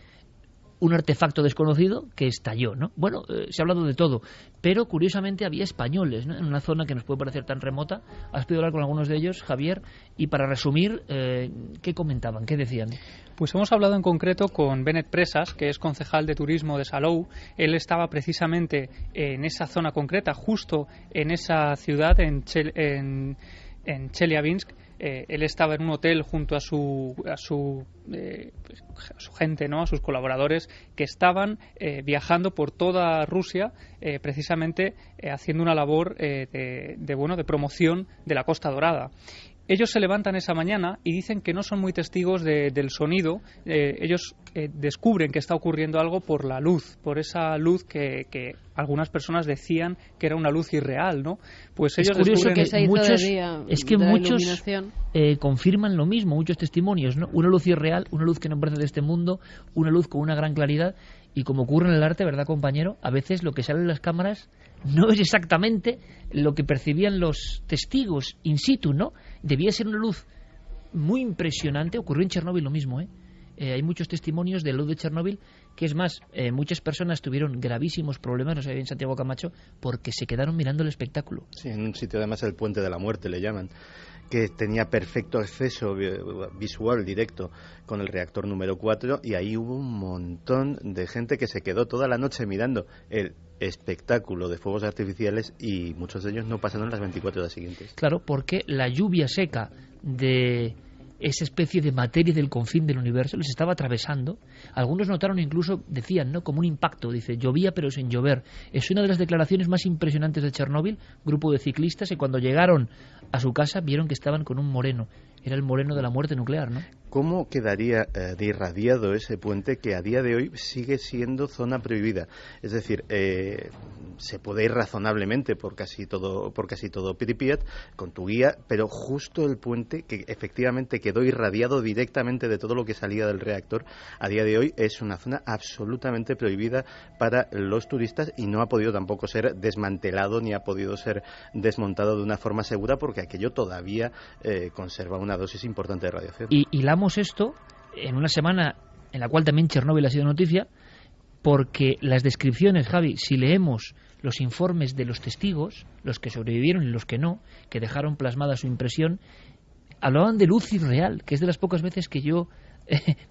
un artefacto desconocido que estalló, ¿no? Bueno, se ha hablado de todo, pero curiosamente había españoles, ¿no? En una zona que nos puede parecer tan remota. Has podido hablar con algunos de ellos, Javier, y para resumir, ¿qué comentaban? ¿Qué decían? Pues hemos hablado en concreto con Benet Presas, que es concejal de turismo de Salou. Él estaba precisamente en esa zona concreta, justo en esa ciudad, en Chelyabinsk. Él estaba en un hotel junto a su gente, ¿no? A sus colaboradores, que estaban viajando por toda Rusia, precisamente haciendo una labor de promoción de la Costa Dorada. Ellos se levantan esa mañana y dicen que no son muy testigos del sonido. Ellos descubren que está ocurriendo algo por la luz, por esa luz que algunas personas decían que era una luz irreal, ¿no? Pues ellos es curioso que muchos confirman lo mismo, muchos testimonios, ¿no? Una luz irreal, una luz que no parece de este mundo, una luz con una gran claridad. Y como ocurre en el arte, ¿verdad, compañero? A veces lo que sale en las cámaras no es exactamente lo que percibían los testigos in situ, ¿no? Debía ser una luz muy impresionante. Ocurrió en Chernóbil lo mismo, ¿eh? Hay muchos testimonios de la luz de Chernóbil, que es más, muchas personas tuvieron gravísimos problemas, no sé, en Santiago Camacho, porque se quedaron mirando el espectáculo. Sí, en un sitio además el Puente de la Muerte le llaman, que tenía perfecto acceso visual directo con el reactor número 4, y ahí hubo un montón de gente que se quedó toda la noche mirando el espectáculo de fuegos artificiales, y muchos de ellos no pasaron las 24 horas siguientes. Claro, porque la lluvia seca de esa especie de materia del confín del universo les estaba atravesando. Algunos notaron, incluso decían, ¿no?, como un impacto. Dice, llovía pero sin llover. Es una de las declaraciones más impresionantes de Chernóbil. Grupo de ciclistas, y cuando llegaron a su casa vieron que estaban con un moreno. Era el moreno de la muerte nuclear, ¿no? ¿Cómo quedaría de irradiado ese puente, que a día de hoy sigue siendo zona prohibida? Es decir, se puede ir razonablemente por casi todo Pripyat con tu guía, pero justo el puente, que efectivamente quedó irradiado directamente de todo lo que salía del reactor, a día de hoy es una zona absolutamente prohibida para los turistas, y no ha podido tampoco ser desmantelado ni ha podido ser desmontado de una forma segura, porque aquello todavía conserva una dosis importante de radiación. Y hilamos esto en una semana en la cual también Chernóbil ha sido noticia, porque las descripciones, Javi, si leemos los informes de los testigos, los que sobrevivieron y los que no, que dejaron plasmada su impresión, hablaban de luz irreal, que es de las pocas veces que yo,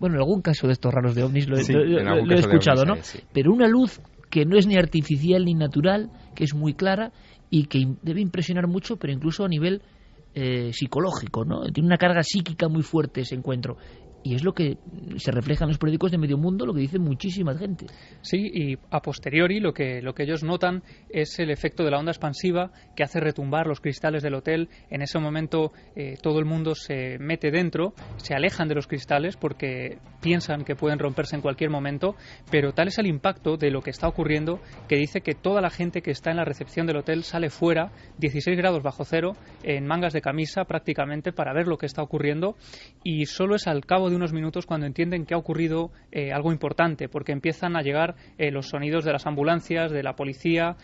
bueno, en algún caso de estos raros de ovnis lo he escuchado, ¿no? Sí. Pero una luz que no es ni artificial ni natural, que es muy clara y que debe impresionar mucho, pero incluso a nivel psicológico, ¿no? Tiene una carga psíquica muy fuerte ese encuentro. y es lo que se refleja en los periódicos de medio mundo, lo que dice muchísima gente. Sí, y a posteriori lo que ellos notan es el efecto de la onda expansiva que hace retumbar los cristales del hotel. En ese momento todo el mundo se mete dentro, se alejan de los cristales porque piensan que pueden romperse en cualquier momento, pero tal es el impacto de lo que está ocurriendo que dice que toda la gente que está en la recepción del hotel sale fuera, 16 grados bajo cero, en mangas de camisa prácticamente, para ver lo que está ocurriendo, y solo es al cabo de unos minutos cuando entienden que ha ocurrido algo importante, porque empiezan a llegar los sonidos de las ambulancias, de la policía,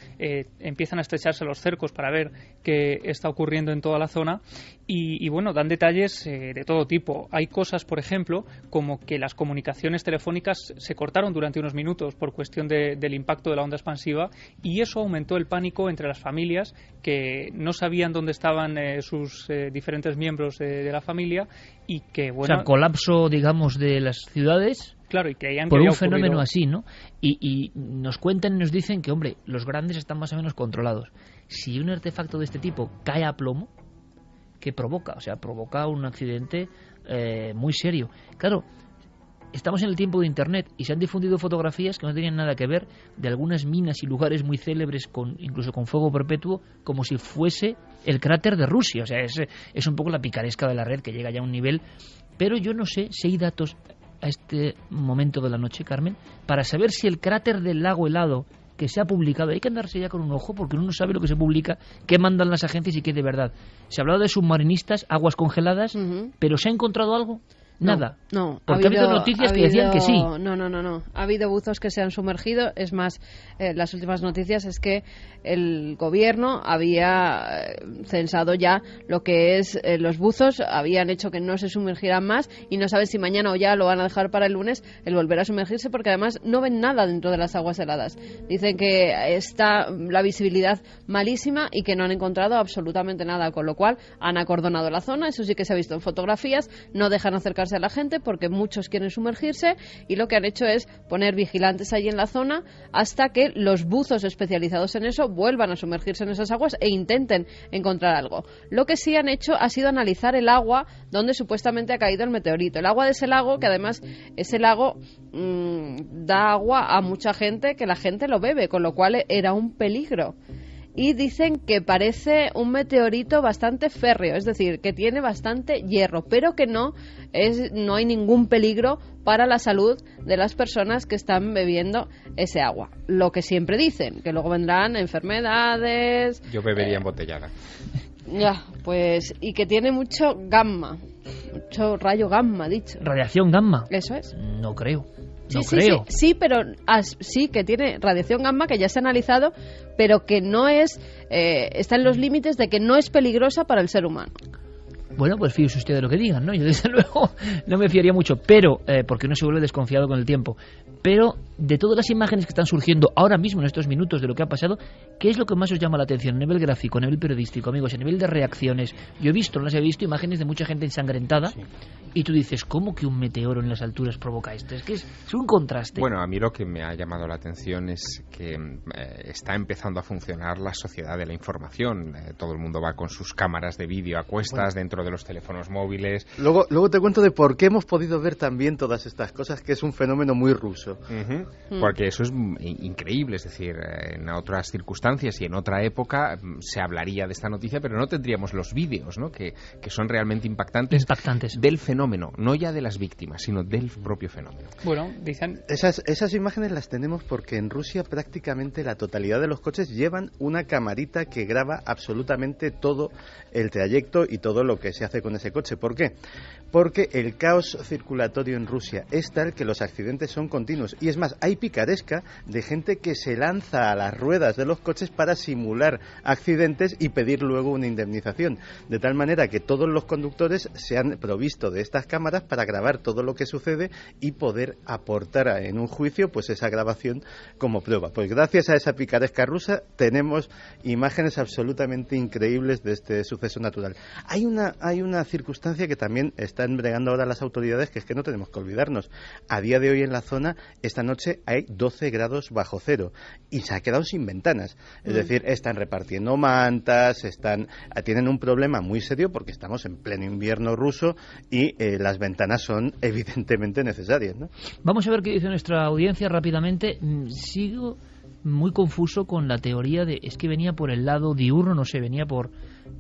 empiezan a estrecharse los cercos para ver qué está ocurriendo en toda la zona, y bueno, dan detalles de todo tipo. Hay cosas, por ejemplo, como que las comunicaciones telefónicas se cortaron durante unos minutos por cuestión del impacto de la onda expansiva, y eso aumentó el pánico entre las familias que no sabían dónde estaban sus diferentes miembros de la familia, y que, bueno... O sea, colapso, digamos, de las ciudades... Claro, y creían por que un había fenómeno ocurrido... así, ¿no? Y nos cuentan y nos dicen que, hombre, los grandes están más o menos controlados. Si un artefacto de este tipo cae a plomo, ¿qué provoca? O sea, provoca un accidente muy serio. Claro, estamos en el tiempo de Internet y se han difundido fotografías que no tenían nada que ver de algunas minas y lugares muy célebres, incluso con fuego perpetuo, como si fuese el cráter de Rusia. O sea, es un poco la picaresca de la red que llega ya a un nivel... Pero yo no sé si hay datos a este momento de la noche, Carmen, para saber si el cráter del lago helado que se ha publicado, hay que andarse ya con un ojo porque uno no sabe lo que se publica, qué mandan las agencias y qué de verdad. Se ha hablado de submarinistas, aguas congeladas, pero ¿se ha encontrado algo? Nada. No, porque ha habido noticias que decían que sí. No. Ha habido buzos que se han sumergido. Es más, las últimas noticias es que el gobierno había censado ya lo que es los buzos, habían hecho que no se sumergieran más y no saben si mañana o ya lo van a dejar para el lunes el volver a sumergirse, porque además no ven nada dentro de las aguas heladas. Dicen que está la visibilidad malísima y que no han encontrado absolutamente nada, con lo cual han acordonado la zona. Eso sí que se ha visto en fotografías. No dejan acercarse a la gente porque muchos quieren sumergirse, y lo que han hecho es poner vigilantes allí en la zona hasta que los buzos especializados en eso vuelvan a sumergirse en esas aguas e intenten encontrar algo. Lo que sí han hecho ha sido analizar el agua donde supuestamente ha caído el meteorito. El agua de ese lago, que además ese lago da agua a mucha gente, que la gente lo bebe, con lo cual era un peligro. Y dicen que parece un meteorito bastante férreo, es decir, que tiene bastante hierro, pero que no hay ningún peligro para la salud de las personas que están bebiendo ese agua. Lo que siempre dicen, que luego vendrán enfermedades... Yo bebería embotellada. Ya, pues... Y que tiene mucho gamma, mucho rayo gamma, dicho. ¿Radiación gamma? Eso es. No creo. Sí, pero sí que tiene radiación gamma, que ya se ha analizado, pero que no es, está en los límites de que no es peligrosa para el ser humano. Bueno, pues fíjese usted de lo que digan, ¿no? Yo desde luego no me fiaría mucho, pero porque uno se vuelve desconfiado con el tiempo. Pero de todas las imágenes que están surgiendo ahora mismo en estos minutos de lo que ha pasado, ¿qué es lo que más os llama la atención a nivel gráfico, a nivel periodístico, amigos, a nivel de reacciones? Yo no las he visto, imágenes de mucha gente ensangrentada, sí. Y tú dices, ¿cómo que un meteoro en las alturas provoca esto? Es que es un contraste. Bueno, a mí lo que me ha llamado la atención es que está empezando a funcionar la sociedad de la información. Todo el mundo va con sus cámaras de vídeo a cuestas, dentro de los teléfonos móviles. Luego te cuento de por qué hemos podido ver también todas estas cosas, que es un fenómeno muy ruso. Porque eso es increíble, es decir, en otras circunstancias y en otra época se hablaría de esta noticia, pero no tendríamos los vídeos, ¿no? que son realmente impactantes del fenómeno, no ya de las víctimas, sino del propio fenómeno. Bueno, dicen... Esas imágenes las tenemos porque en Rusia prácticamente la totalidad de los coches llevan una camarita que graba absolutamente todo el trayecto y todo lo que se hace con ese coche. ¿Por qué? Porque el caos circulatorio en Rusia es tal que los accidentes son continuos. Y es más, hay picaresca de gente que se lanza a las ruedas de los coches para simular accidentes y pedir luego una indemnización. De tal manera que todos los conductores se han provisto de estas cámaras para grabar todo lo que sucede y poder aportar en un juicio pues esa grabación como prueba. Pues gracias a esa picaresca rusa tenemos imágenes absolutamente increíbles de este suceso natural. Hay una circunstancia que también están bregando ahora las autoridades, que es que no tenemos que olvidarnos. A día de hoy en la zona, esta noche noche hay 12 grados bajo cero y se ha quedado sin ventanas. Es decir, están repartiendo mantas, tienen un problema muy serio porque estamos en pleno invierno ruso y las ventanas son evidentemente necesarias, ¿no? Vamos a ver qué dice nuestra audiencia rápidamente. Sigo muy confuso con la teoría de es que venía por el lado diurno, no sé, venía por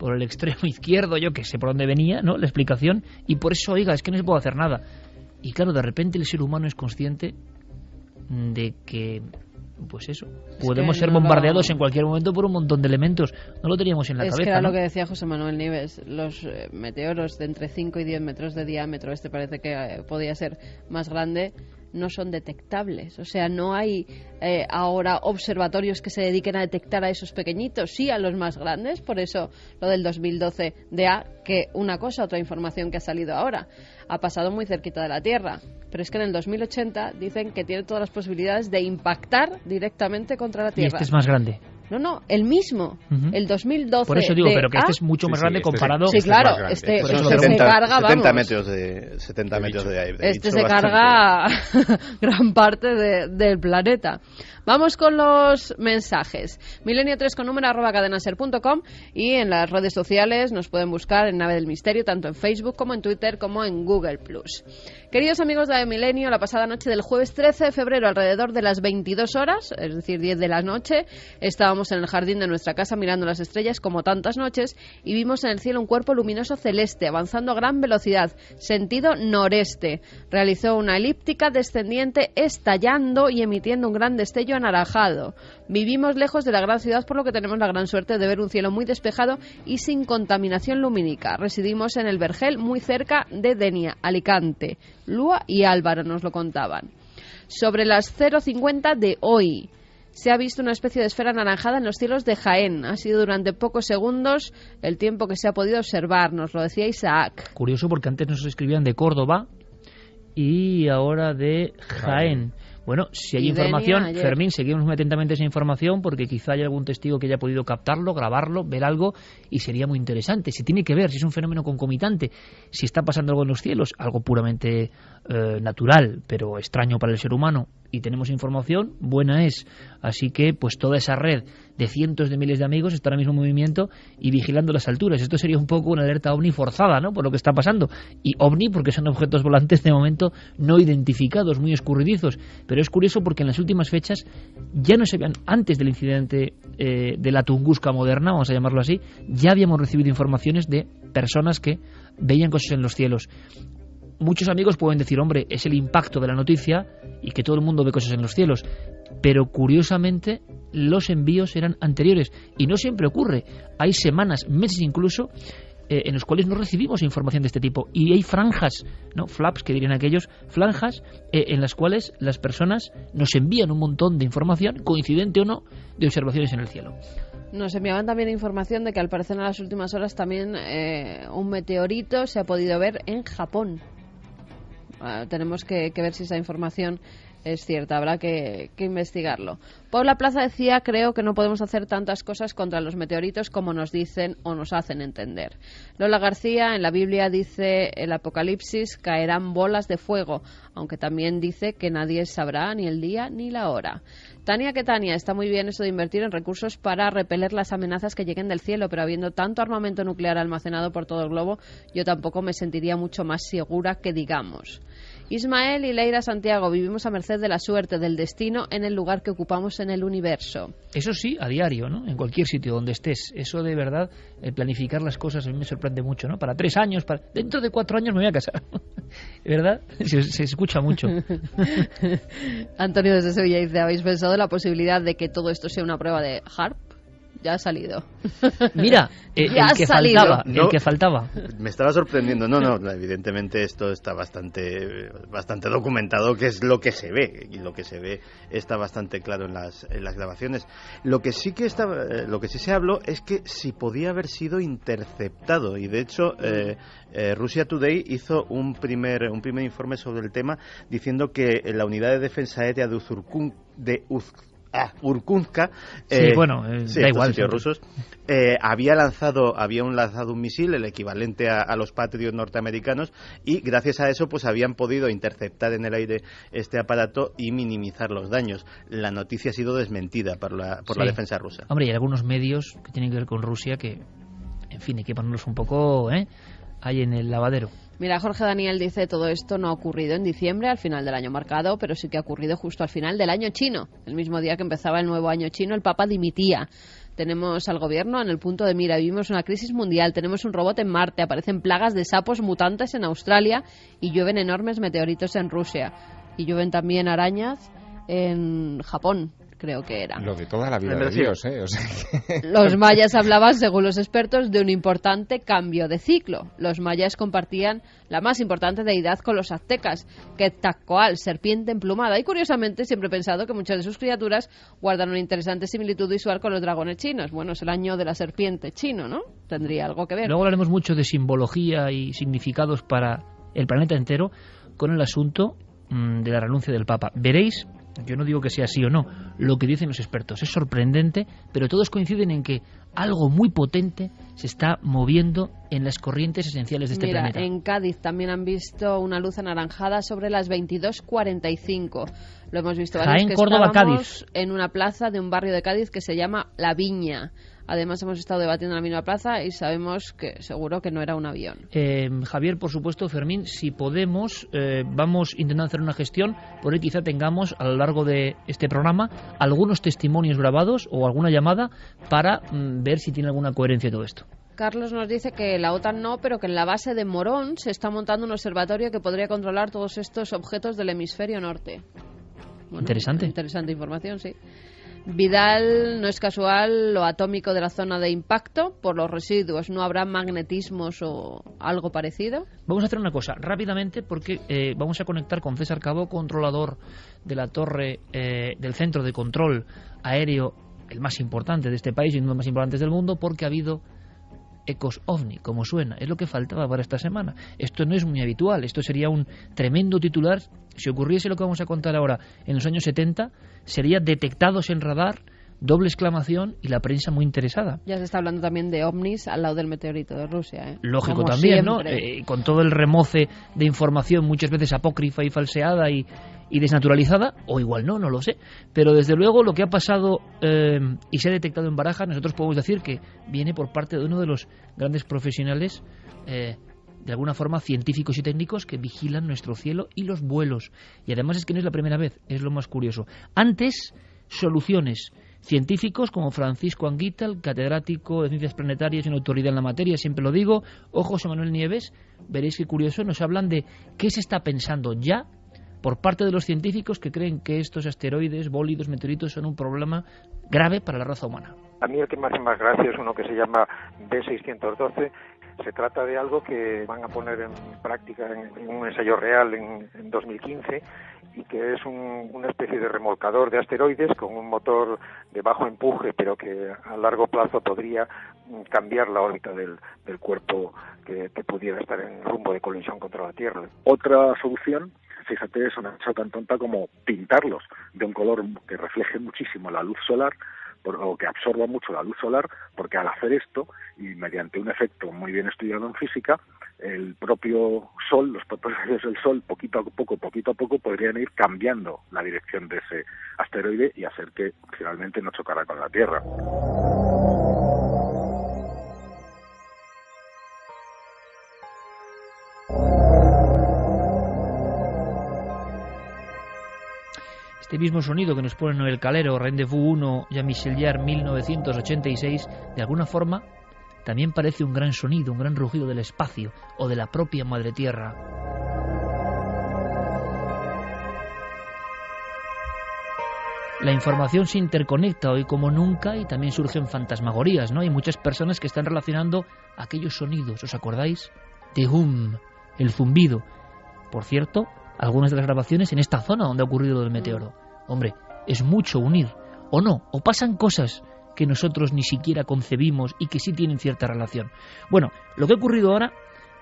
el extremo izquierdo, yo que sé por dónde venía, ¿no? La explicación, y por eso, oiga, es que no se puede hacer nada. Y claro, de repente el ser humano es consciente de que, pues eso, podemos ser bombardeados en cualquier momento por un montón de elementos. No lo teníamos en la cabeza. Es que era ¿no? lo que decía José Manuel Nieves, los meteoros de entre 5 y 10 metros de diámetro, parece que podía ser más grande, no son detectables. O sea, no hay ahora observatorios que se dediquen a detectar a esos pequeñitos, sí a los más grandes. Por eso lo del 2012 que una cosa, otra información que ha salido ahora, ha pasado muy cerquita de la Tierra. Pero es que en el 2080 dicen que tiene todas las posibilidades de impactar directamente contra la Tierra. Y este es más grande. No, el mismo, el 2012. Por eso digo, pero que este es mucho más grande comparado. Sí, claro, este se carga, 70 metros de aire. Este se carga gran parte del planeta. Vamos con los mensajes. Milenio3 con número @cadenaser.com, y en las redes sociales nos pueden buscar en Nave del Misterio, tanto en Facebook como en Twitter como en Google+. Queridos amigos de Milenio, la pasada noche del jueves 13 de febrero, alrededor de las 22 horas, es decir, 10 de la noche, estábamos en el jardín de nuestra casa mirando las estrellas como tantas noches y vimos en el cielo un cuerpo luminoso celeste avanzando a gran velocidad, sentido noreste. Realizó una elíptica descendiente estallando y emitiendo un gran destello anaranjado. Vivimos lejos de la gran ciudad, por lo que tenemos la gran suerte de ver un cielo muy despejado y sin contaminación lumínica. Residimos en el Vergel, muy cerca de Denia, Alicante. Lua y Álvaro nos lo contaban. Sobre las 0:50 de hoy se ha visto una especie de esfera anaranjada en los cielos de Jaén. Ha sido durante pocos segundos el tiempo que se ha podido observar, nos lo decía Isaac. Curioso, porque antes nos escribían de Córdoba y ahora de Jaén. Bueno, si hay información, Fermín, seguimos muy atentamente esa información, porque quizá haya algún testigo que haya podido captarlo, grabarlo, ver algo, y sería muy interesante. Si tiene que ver, si es un fenómeno concomitante, si está pasando algo en los cielos, algo puramente natural, pero extraño para el ser humano, y tenemos información, buena es. Así que, pues toda esa red de cientos de miles de amigos está ahora mismo en movimiento y vigilando las alturas. Esto sería un poco una alerta ovni forzada, ¿no?, por lo que está pasando. Y ovni porque son objetos volantes de momento no identificados, muy escurridizos. Pero es curioso porque en las últimas fechas ya no se veían, antes del incidente de la Tunguska moderna, vamos a llamarlo así, ya habíamos recibido informaciones de personas que veían cosas en los cielos. Muchos amigos pueden decir, hombre, es el impacto de la noticia y que todo el mundo ve cosas en los cielos, pero curiosamente los envíos eran anteriores y no siempre ocurre. Hay semanas, meses incluso, en los cuales no recibimos información de este tipo, y hay franjas, ¿no?, flaps que dirían aquellos, franjas en las cuales las personas nos envían un montón de información, coincidente o no, de observaciones en el cielo. Nos enviaban también información de que al parecer en las últimas horas también un meteorito se ha podido ver en Japón. Tenemos que ver si esa información es cierta, habrá que investigarlo. Paula Plaza decía, creo que no podemos hacer tantas cosas contra los meteoritos como nos dicen o nos hacen entender. Lola García, en la Biblia dice, el Apocalipsis, caerán bolas de fuego, aunque también dice que nadie sabrá ni el día ni la hora. Tania, que Tania, está muy bien eso de invertir en recursos para repeler las amenazas que lleguen del cielo, pero habiendo tanto armamento nuclear almacenado por todo el globo, yo tampoco me sentiría mucho más segura que digamos. Ismael y Leira Santiago, vivimos a merced de la suerte, del destino, en el lugar que ocupamos en el universo. Eso sí, a diario, ¿no?, en cualquier sitio donde estés. Eso de verdad, planificar las cosas a mí me sorprende mucho, ¿no? Para 3 años, dentro de 4 años me voy a casar. ¿Verdad? Se escucha mucho. Antonio desde Sevilla dice, ¿habéis pensado en la posibilidad de que todo esto sea una prueba de HARP? Ya ha salido. Mira, el que faltaba. Me estaba sorprendiendo. No, evidentemente esto está bastante documentado, que es lo que se ve, y lo que se ve está bastante claro en las grabaciones. Lo que sí se habló es que si podía haber sido interceptado, y de hecho Russia Today hizo un primer informe sobre el tema, diciendo que la unidad de defensa aérea de Urkuzka, sí, bueno, da igual, sitios rusos, había lanzado un misil, el equivalente a los Patriot norteamericanos, y gracias a eso pues habían podido interceptar en el aire este aparato y minimizar los daños. La noticia ha sido desmentida por la defensa rusa. Hombre, y hay algunos medios que tienen que ver con Rusia que, en fin, hay que ponerlos un poco ahí en el lavadero. Mira, Jorge Daniel dice, todo esto no ha ocurrido en diciembre, al final del año marcado, pero sí que ha ocurrido justo al final del año chino. El mismo día que empezaba el nuevo año chino, el Papa dimitía. Tenemos al gobierno en el punto de mira, vivimos una crisis mundial, tenemos un robot en Marte, aparecen plagas de sapos mutantes en Australia y llueven enormes meteoritos en Rusia. Y llueven también arañas en Japón, creo que era. Lo de toda la vida de Dios, O sea que... Los mayas hablaban, según los expertos, de un importante cambio de ciclo. Los mayas compartían la más importante deidad con los aztecas, Quetzalcóatl, serpiente emplumada. Y curiosamente siempre he pensado que muchas de sus criaturas guardan una interesante similitud visual con los dragones chinos. Bueno, es el año de la serpiente chino, ¿no? Tendría algo que ver. Luego hablaremos mucho de simbología y significados para el planeta entero con el asunto de la renuncia del Papa. Veréis, yo no digo que sea así o no, lo que dicen los expertos es sorprendente, pero todos coinciden en que algo muy potente se está moviendo en las corrientes esenciales de este planeta. En Cádiz también han visto una luz anaranjada sobre las 22:45. Lo hemos visto varios Jaén, que Córdoba, estábamos Cádiz. En una plaza de un barrio de Cádiz que se llama La Viña. Además hemos estado debatiendo en la misma plaza y sabemos que seguro que no era un avión. Javier, por supuesto, Fermín, si podemos, vamos intentando hacer una gestión, por ahí quizá tengamos a lo largo de este programa algunos testimonios grabados o alguna llamada para ver si tiene alguna coherencia todo esto. Carlos nos dice que la OTAN no, pero que en la base de Morón se está montando un observatorio que podría controlar todos estos objetos del hemisferio norte. Bueno, interesante. Interesante información, sí. Vidal, no es casual lo atómico de la zona de impacto por los residuos. ¿No habrá magnetismos o algo parecido? Vamos a hacer una cosa rápidamente porque vamos a conectar con César Cabo, controlador de la torre del centro de control aéreo, el más importante de este país y uno de los más importantes del mundo, porque ha habido ecos ovni, como suena. Es lo que faltaba para esta semana. Esto no es muy habitual. Esto sería un tremendo titular. Si ocurriese lo que vamos a contar ahora en los años 70, sería detectados en radar, doble exclamación y la prensa muy interesada. Ya se está hablando también de ovnis al lado del meteorito de Rusia. Lógico como también, siempre. ¿no? Con todo el remoce de información muchas veces apócrifa y falseada y desnaturalizada, o igual no lo sé, pero desde luego lo que ha pasado y se ha detectado en Barajas, nosotros podemos decir que viene por parte de uno de los grandes profesionales de alguna forma científicos y técnicos que vigilan nuestro cielo y los vuelos, y además es que no es la primera vez, es lo más curioso. Antes, soluciones, científicos como Francisco Anguital, catedrático de Ciencias Planetarias y una autoridad en la materia, siempre lo digo, o José Manuel Nieves, veréis qué curioso, nos hablan de qué se está pensando ya por parte de los científicos que creen que estos asteroides, bólidos, meteoritos son un problema grave para la raza humana. A mí el que me hace más gracia es uno que se llama B612. Se trata de algo que van a poner en práctica en un ensayo real en 2015 y que es una especie de remolcador de asteroides con un motor de bajo empuje, pero que a largo plazo podría cambiar la órbita del cuerpo que pudiera estar en rumbo de colisión contra la Tierra. Otra solución, fíjate, es una cosa tan tonta como pintarlos de un color que refleje muchísimo la luz solar, o que absorba mucho la luz solar, porque al hacer esto, y mediante un efecto muy bien estudiado en física, el propio Sol, los propios rayos del Sol, poquito a poco, podrían ir cambiando la dirección de ese asteroide y hacer que finalmente no chocara con la Tierra. Este mismo sonido que nos pone Noel Calero, Rendezvous 1, Jean-Michel Jarre, 1986, de alguna forma también parece un gran sonido, un gran rugido del espacio o de la propia Madre Tierra. La información se interconecta hoy como nunca y también surgen fantasmagorías, ¿no? Hay muchas personas que están relacionando aquellos sonidos, ¿os acordáis? De hum, el zumbido. Por cierto, algunas de las grabaciones en esta zona donde ha ocurrido lo del meteoro. Hombre, es mucho unir, o no, o pasan cosas que nosotros ni siquiera concebimos y que sí tienen cierta relación. Bueno, lo que ha ocurrido ahora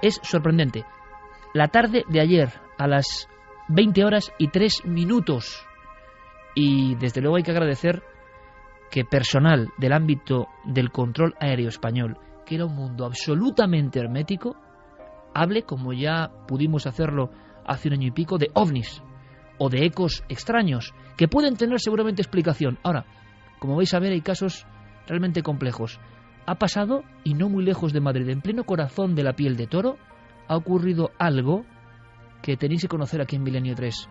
es sorprendente. La tarde de ayer, a las 20:03, y desde luego hay que agradecer que personal del ámbito del control aéreo español, que era un mundo absolutamente hermético, hable, como ya pudimos hacerlo hace un año y pico, de ovnis o de ecos extraños, que pueden tener seguramente explicación. Ahora, como vais a ver, hay casos realmente complejos. Ha pasado, y no muy lejos de Madrid, en pleno corazón de la Piel de Toro, ha ocurrido algo que tenéis que conocer aquí en Milenio 3.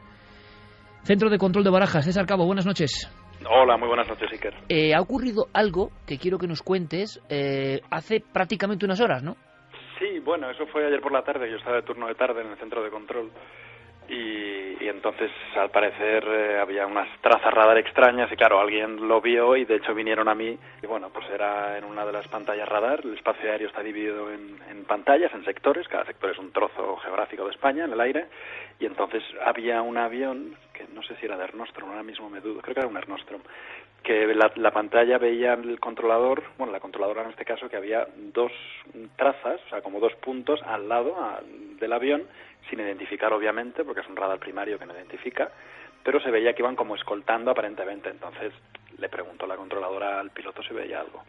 Centro de Control de Barajas, César Cabo, buenas noches. Hola, muy buenas noches, Iker. Ha ocurrido algo que quiero que nos cuentes hace prácticamente unas horas, ¿no? Sí, bueno, eso fue ayer por la tarde. Yo estaba de turno de tarde en el centro de control y entonces, al parecer, había unas trazas radar extrañas y, claro, alguien lo vio y, de hecho, vinieron a mí. Y, bueno, pues era en una de las pantallas radar. El espacio aéreo está dividido en pantallas, en sectores. Cada sector es un trozo geográfico de España en el aire. Y entonces había un avión, que no sé si era de Air Nostrum, ahora mismo me dudo, creo que era un Air Nostrum, que la pantalla veía el controlador, bueno, la controladora en este caso, que había dos trazas, o sea, como dos puntos al lado del avión, sin identificar obviamente, porque es un radar primario que no identifica, pero se veía que iban como escoltando aparentemente. Entonces le preguntó la controladora al piloto si veía algo.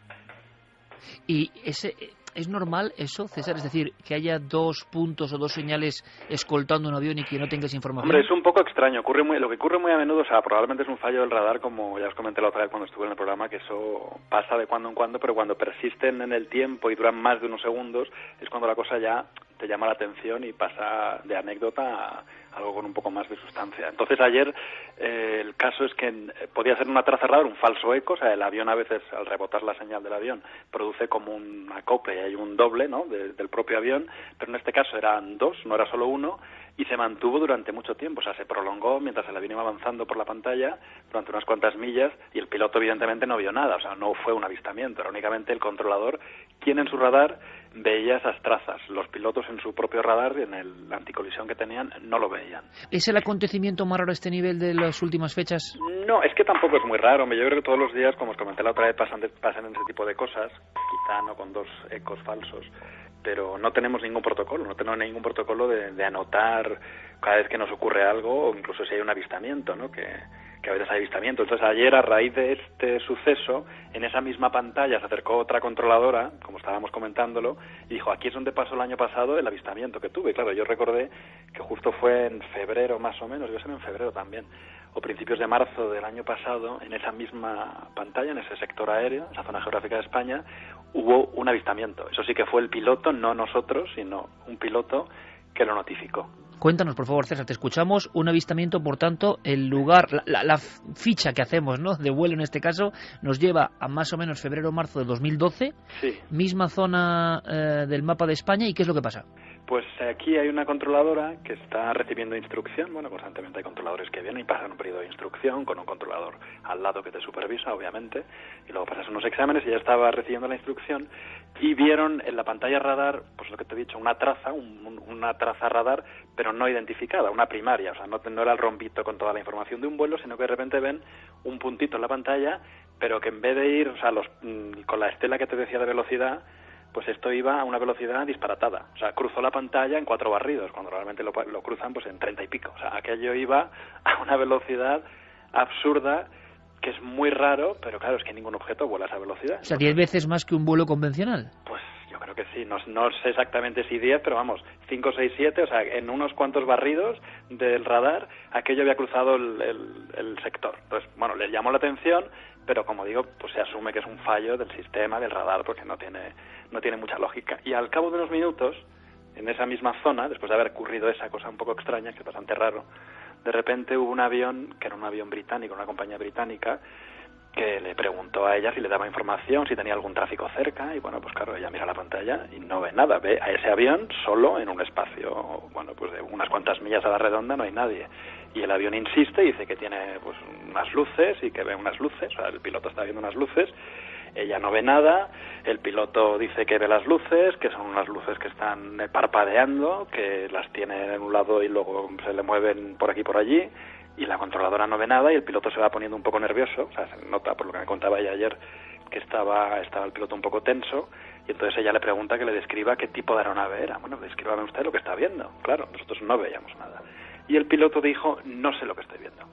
¿Y es normal eso, César? Es decir, que haya dos puntos o dos señales escoltando un avión y que no tengas información. Hombre, es un poco extraño. Lo que ocurre muy a menudo, o sea, probablemente es un fallo del radar, como ya os comenté la otra vez cuando estuve en el programa, que eso pasa de cuando en cuando, pero cuando persisten en el tiempo y duran más de unos segundos, es cuando la cosa ya te llama la atención y pasa de anécdota a algo con un poco más de sustancia. Entonces ayer el caso es que podía ser una traza radar, un falso eco, o sea, el avión a veces al rebotar la señal del avión produce como un acople y hay un doble, ¿no?, del propio avión, pero en este caso eran dos, no era solo uno, y se mantuvo durante mucho tiempo, o sea, se prolongó mientras el avión iba avanzando por la pantalla durante unas cuantas millas y el piloto evidentemente no vio nada, o sea, no fue un avistamiento, era únicamente el controlador quien en su radar veía esas trazas. Los pilotos en su propio radar, en la anticolisión que tenían, no lo veían. ¿Es el acontecimiento más raro a este nivel de las últimas fechas? No, es que tampoco es muy raro. Yo creo que todos los días, como os comenté la otra vez, pasan ese tipo de cosas, quizá no con dos ecos falsos, pero no tenemos ningún protocolo, de anotar cada vez que nos ocurre algo, o incluso si hay un avistamiento, ¿no?, que a veces hay avistamiento. Entonces ayer, a raíz de este suceso, en esa misma pantalla se acercó otra controladora, como estábamos comentándolo, y dijo, aquí es donde pasó el año pasado el avistamiento que tuve. Y claro, yo recordé que justo fue en febrero más o menos, yo sé en febrero también, o principios de marzo del año pasado, en esa misma pantalla, en ese sector aéreo, esa zona geográfica de España, hubo un avistamiento. Eso sí que fue el piloto, no nosotros, sino un piloto que lo notificó. Cuéntanos, por favor, César, te escuchamos. Un avistamiento, por tanto, el lugar, la ficha que hacemos, ¿no?, de vuelo en este caso, nos lleva a más o menos febrero o marzo de 2012, sí. Misma zona del mapa de España, ¿y qué es lo que pasa? Pues aquí hay una controladora que está recibiendo instrucción. Bueno, constantemente hay controladores que vienen y pasan un periodo de instrucción con un controlador al lado que te supervisa, obviamente, y luego pasas unos exámenes y ya estaba recibiendo la instrucción y vieron en la pantalla radar, pues lo que te he dicho, una traza, una traza radar, pero no identificada, una primaria, o sea, no era el rombito con toda la información de un vuelo, sino que de repente ven un puntito en la pantalla, pero que en vez de ir, o sea, con la estela que te decía de velocidad, pues esto iba a una velocidad disparatada. O sea, cruzó la pantalla en 4 barridos, cuando realmente lo cruzan pues en 30 y pico. O sea, aquello iba a una velocidad absurda, que es muy raro, pero claro, es que ningún objeto vuela a esa velocidad. O sea, 10 veces más que un vuelo convencional. Pues yo creo que sí, no sé exactamente si 10, pero vamos, 5, 6, 7, o sea, en unos cuantos barridos del radar, aquello había cruzado el sector. Entonces, bueno, les llamó la atención, pero como digo, pues se asume que es un fallo del sistema, del radar, porque no tiene mucha lógica. Y al cabo de unos minutos, en esa misma zona, después de haber ocurrido esa cosa un poco extraña, que es bastante raro, de repente hubo un avión, que era un avión británico, una compañía británica, que le preguntó a ella si le daba información, si tenía algún tráfico cerca, y bueno, pues claro, ella mira la pantalla y no ve nada, ve a ese avión solo en un espacio, bueno, pues de unas cuantas millas a la redonda no hay nadie. Y el avión insiste y dice que tiene pues unas luces y que ve unas luces, o sea, el piloto está viendo unas luces, ella no ve nada, el piloto dice que ve las luces, que son unas luces que están parpadeando, que las tiene en un lado y luego se le mueven por aquí y por allí, y la controladora no ve nada y el piloto se va poniendo un poco nervioso, o sea, se nota por lo que me contaba ella ayer que estaba el piloto un poco tenso, y entonces ella le pregunta que le describa qué tipo de aeronave era. Bueno, descríbame usted lo que está viendo. Claro, nosotros no veíamos nada. Y el piloto dijo, no sé lo que estoy viendo.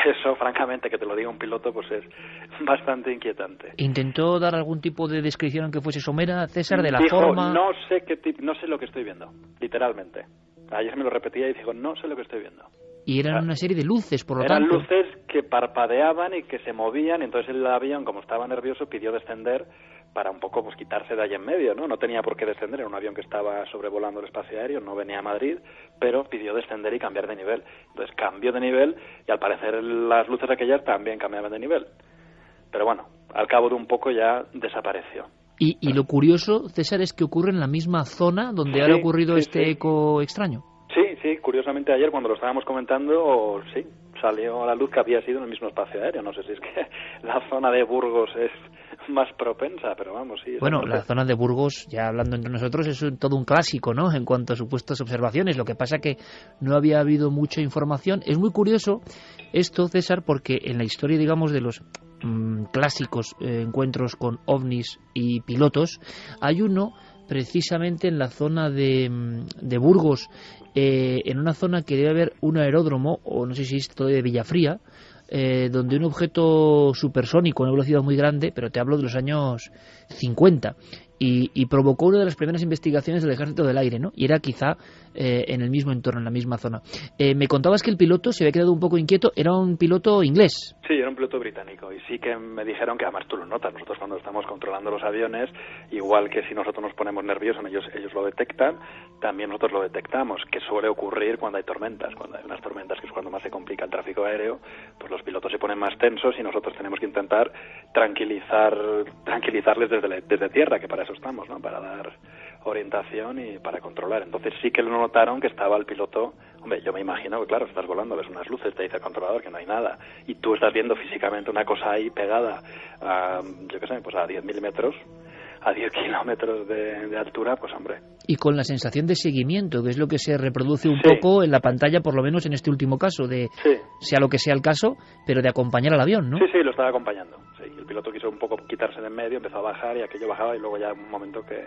que eso, francamente, que te lo diga un piloto, pues es bastante inquietante. ¿Intentó dar algún tipo de descripción aunque fuese somera, César, de la Dijo, forma? no sé lo que estoy viendo, literalmente. Ayer me lo repetía y dijo, no sé lo que estoy viendo. Y eran una serie de luces, por lo Eran tanto. luces que parpadeaban y que se movían, y entonces el avión, como estaba nervioso, pidió descender para un poco pues quitarse de ahí en medio, ¿no? No tenía por qué descender, era un avión que estaba sobrevolando el espacio aéreo, no venía a Madrid, pero pidió descender y cambiar de nivel. Entonces cambió de nivel y al parecer las luces aquellas también cambiaban de nivel. Pero bueno, al cabo de un poco ya desapareció. Y lo curioso, César, es que ocurre en la misma zona donde ha ocurrido este eco extraño. Sí, curiosamente ayer cuando lo estábamos comentando, sí, salió a la luz que había sido en el mismo espacio aéreo. No sé si es que la zona de Burgos es más propensa, pero vamos, sí. Bueno, la zona de Burgos, ya hablando entre nosotros, es todo un clásico, ¿no?, en cuanto a supuestas observaciones. Lo que pasa que no había habido mucha información. Es muy curioso esto, César, porque en la historia, digamos, de los clásicos encuentros con ovnis y pilotos, hay uno precisamente en la zona de Burgos, en una zona que debe haber un aeródromo, o no sé si es todavía de Villafría, donde un objeto supersónico, una velocidad muy grande, pero te hablo de los años 50, y provocó una de las primeras investigaciones del Ejército del Aire, ¿no? Y era quizá en el mismo entorno, en la misma zona. Me contabas que el piloto se había quedado un poco inquieto, era un piloto inglés. Sí, era un piloto británico, y sí que me dijeron que además tú lo notas, nosotros cuando estamos controlando los aviones, igual que si nosotros nos ponemos nerviosos, ellos lo detectan, también nosotros lo detectamos, que suele ocurrir cuando hay tormentas, cuando hay unas tormentas, que es cuando más se complica el tráfico aéreo, pues los pilotos se ponen más tensos y nosotros tenemos que intentar tranquilizarles desde tierra, que para eso estamos, ¿no?, para dar orientación y para controlar. Entonces sí que lo notaron que estaba el piloto. Hombre, yo me imagino que claro, estás volando, ves unas luces, te dice el controlador que no hay nada, y tú estás viendo físicamente una cosa ahí pegada a, yo qué sé, pues a 10 milímetros, a 10 kilómetros de altura, pues hombre. Y con la sensación de seguimiento, que es lo que se reproduce un poco en la pantalla, por lo menos en este último caso, de sea lo que sea el caso, pero de acompañar al avión, ¿no? Sí, lo estaba acompañando. Sí, el piloto quiso un poco quitarse de en medio, empezó a bajar y aquello bajaba y luego ya un momento que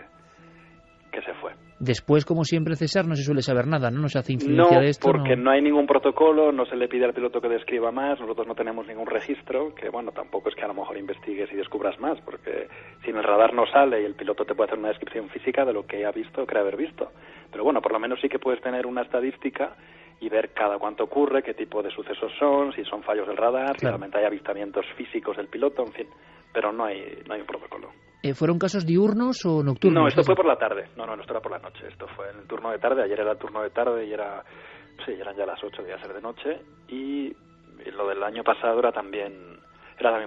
se fue. Después, como siempre, César, no se suele saber nada, ¿no? No se hace incidencia de esto. Porque no hay ningún protocolo, no se le pide al piloto que describa más, nosotros no tenemos ningún registro, que bueno, tampoco es que a lo mejor investigues y descubras más, porque si en el radar no sale y el piloto te puede hacer una descripción física de lo que ha visto o cree haber visto. Pero bueno, por lo menos sí que puedes tener una estadística y ver cada cuánto ocurre, qué tipo de sucesos son, si son fallos del radar, si realmente hay avistamientos físicos del piloto, en fin, pero no hay un protocolo. ¿Fueron casos diurnos o nocturnos? No, esto fue por la tarde. No, esto era por la noche. Esto fue en el turno de tarde. Ayer era el turno de tarde y eran ya las 8, debía ser de noche. Y lo del año pasado era también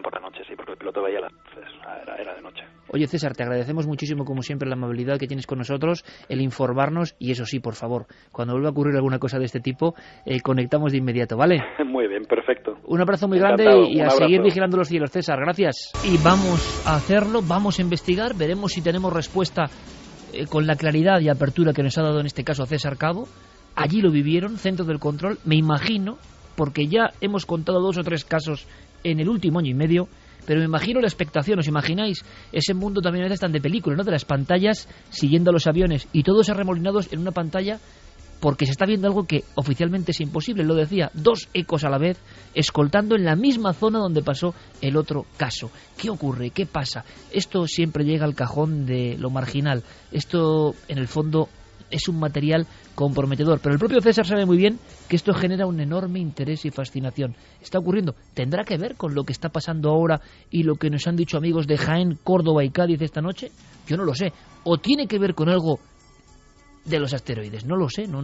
por la noche, sí, porque el piloto veía las luces. Era de noche. Oye, César, te agradecemos muchísimo, como siempre, la amabilidad que tienes con nosotros, el informarnos, y eso sí, por favor, cuando vuelva a ocurrir alguna cosa de este tipo, conectamos de inmediato, ¿vale? Muy bien, perfecto. Un abrazo muy grande y a seguir vigilando los cielos, César, gracias. Y vamos a hacerlo, vamos a investigar, veremos si tenemos respuesta con la claridad y apertura que nos ha dado en este caso César Cabo. Allí lo vivieron, centro del control, me imagino, porque ya hemos contado 2 o 3 casos en el último año y medio, pero me imagino la expectación. ¿Os imagináis ese mundo también a veces tan de película, ¿no?, de las pantallas siguiendo a los aviones y todos arremolinados en una pantalla porque se está viendo algo que oficialmente es imposible? Lo decía, 2 ecos a la vez escoltando en la misma zona donde pasó el otro caso. ¿Qué ocurre? ¿Qué pasa? Esto siempre llega al cajón de lo marginal. Esto, en el fondo, es un material comprometedor, pero el propio César sabe muy bien que esto genera un enorme interés y fascinación. Está ocurriendo, ¿tendrá que ver con lo que está pasando ahora y lo que nos han dicho amigos de Jaén, Córdoba y Cádiz esta noche? Yo no lo sé. ¿O tiene que ver con algo de los asteroides? No lo sé, no